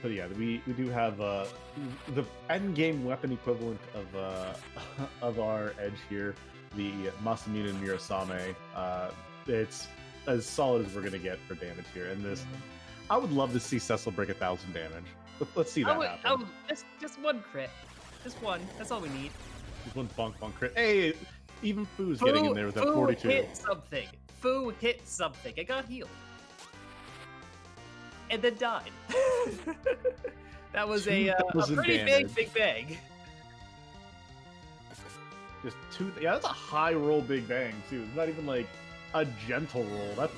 But yeah, we do have the end game weapon equivalent of our Edge here, the Masamune Mirasame. It's as solid as we're gonna get for damage here. And this, I would love to see Cecil break 1,000 damage. Let's see that happen. Just one crit, just one. That's all we need. Just one bonk crit. Hey, even Fu's getting in there with that 42. Fu hit something. Fu hit something. It got healed. And then died. That was a 2,000 pretty damage. big bag. Just yeah, that's a high roll Big Bang too. It's not even like a gentle roll. That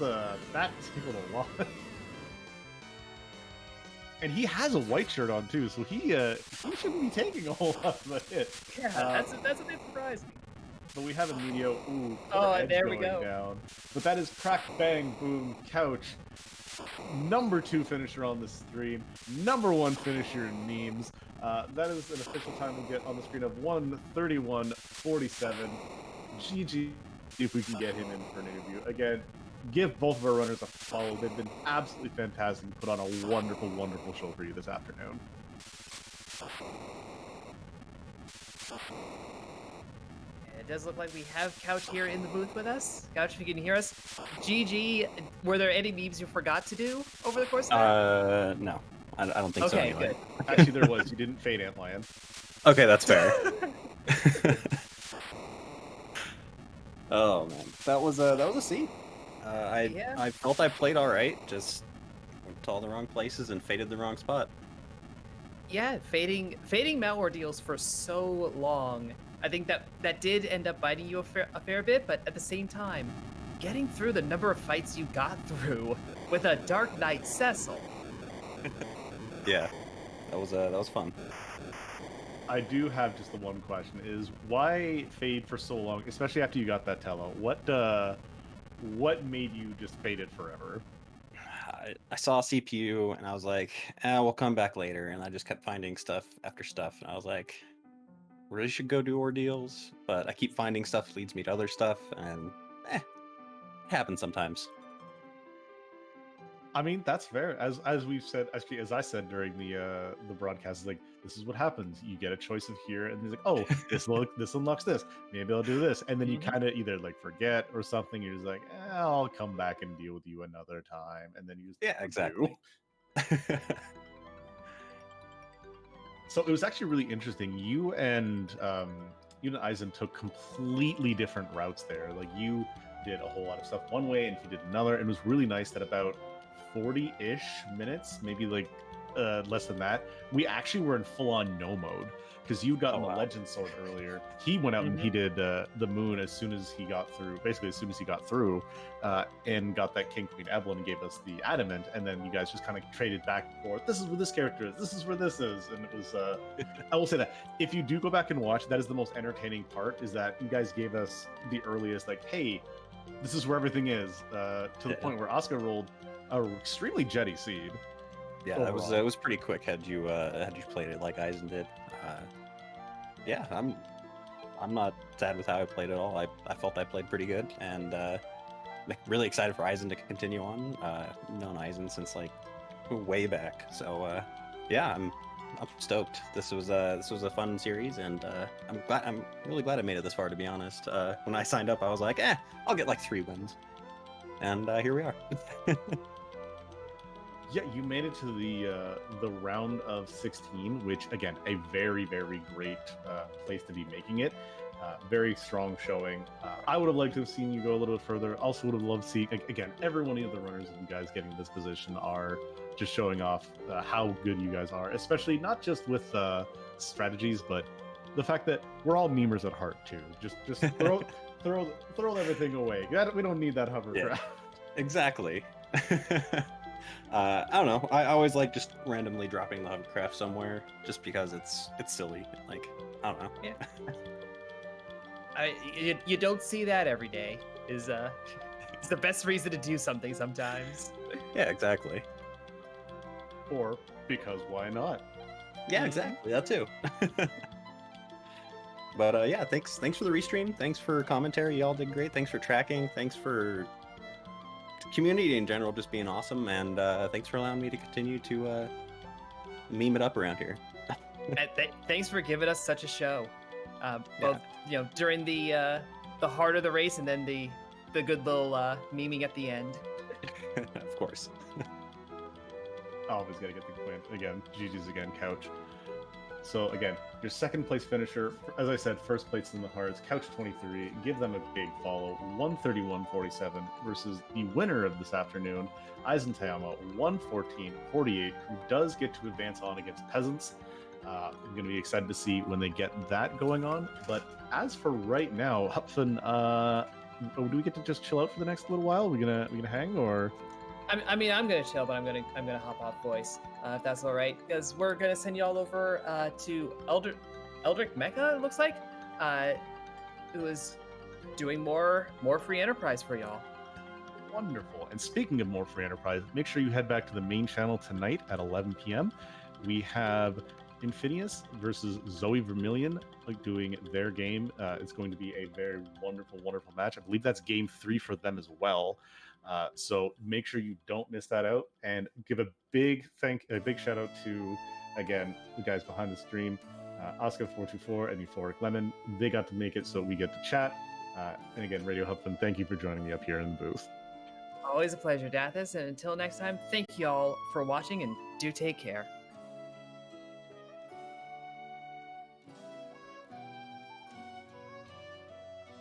tickled a lot. And he has a white shirt on too, so he shouldn't be taking a whole lot of the hit. Yeah, that's a bit surprising. But we have a Medio. Ooh, Oh, edge there we going go. down. But that is Crack Bang Boom Couch. Number 2 finisher on the stream. Number 1 finisher in memes. That is an official time we'll get on the screen of 1:31:47. GG if we can get him in for an interview. Again, give both of our runners a follow. They've been absolutely fantastic and put on a wonderful, wonderful show for you this afternoon. It does look like we have Couch here in the booth with us. Couch, if you can hear us. GG, were there any memes you forgot to do over the course of that? No. I don't think so Okay, anyway. good. Actually, there was. You didn't fade Antlion. Okay, that's fair. Oh man, that was a C. Yeah. I felt I played all right. Just went to all the wrong places and faded the wrong spot. Yeah, fading Mount ordeals for so long. I think that did end up biting you a fair bit, but at the same time, getting through the number of fights you got through with a Dark Knight Cecil. Yeah, that was fun. I do have just the one question: is why fade for so long, especially after you got that Tello? What made you just fade it forever? I saw CPU and I was like, we'll come back later. And I just kept finding stuff after stuff. And I was like, really should go do ordeals. But I keep finding stuff leads me to other stuff. And it happens sometimes. I mean, that's fair. As we've said, actually, as I said during the broadcast, is like, this is what happens. You get a choice of here, and he's like, oh, this unlocks this. Maybe I'll do this, and then you kind of either like forget or something. You're just like, I'll come back and deal with you another time, and then you just Exactly. So it was actually really interesting. You and Eizan took completely different routes there. Like you did a whole lot of stuff one way, and he did another. It was really nice that about 40-ish minutes, maybe like less than that, we actually were in full-on no mode because you got the Legend Sword earlier. He went out and he did the Moon as soon as he got through, and got that King Queen Evelyn and gave us the Adamant, and then you guys just kind of traded back and forth. This is where this character is. This is where this is, and it was. I will say that if you do go back and watch, that is the most entertaining part. Is that you guys gave us the earliest, like, hey, this is where everything is, to the point where Oscar rolled a extremely jetty seed. Yeah, it was pretty quick had you played it like Eizan did. Yeah, I'm not sad with how I played at all. I felt I played pretty good, and really excited for Eizan to continue on. Known Eizan since like way back, so yeah, I'm stoked. This was a fun series, and I'm really glad I made it this far. To be honest, when I signed up, I was like, I'll get like 3 wins, and here we are. Yeah, you made it to the round of 16, which again, a very, very great place to be making it. Very strong showing. I would have liked to have seen you go a little bit further. Also would have loved to see, again, every one of the runners of you guys getting this position are just showing off how good you guys are, especially not just with strategies, but the fact that we're all memers at heart too. Just throw everything away. We don't need that hovercraft. Yeah, exactly. I don't know. I always like just randomly dropping the hovercraft somewhere, just because it's silly. Like, I don't know. Yeah. You don't see that every day. Is it's the best reason to do something sometimes. Yeah, exactly. Or because why not? Yeah, exactly. That too. But yeah, thanks for the restream. Thanks for commentary. Y'all did great. Thanks for tracking. Thanks for community in general just being awesome, and thanks for allowing me to continue to meme it up around here. Thanks for giving us such a show, both during the heart of the race and then the good little memeing at the end. Of course. Always gotta get the point again. GG's again, Couch. So again, your second place finisher, as I said, first place in the hearts, Couch 23. Give them a big follow, 131.47 versus the winner of this afternoon, EizanTayama, 114.48, who does get to advance on against Peasants. I'm going to be excited to see when they get that going on. But as for right now, Hupfen, do we get to just chill out for the next little while? Are we gonna hang or? I mean, I'm gonna chill, but I'm gonna hop off voice if that's all right, because we're gonna send y'all over to Eldrick Mecca. It looks like, who is doing more free enterprise for y'all. Wonderful. And speaking of more free enterprise, make sure you head back to the main channel tonight at 11 p.m. We have Infinius versus Zoe Vermilion doing their game. It's going to be a very wonderful match. I believe that's game 3 for them as well. So make sure you don't miss that out, and give a big shout out to, again, the guys behind the stream, Oscar424 and Euphoric Lemon. They got to make it so we get to chat. And again, Radio Hupfen, thank you for joining me up here in the booth. Always a pleasure, Dathis, and until next time, thank you all for watching, and do take care.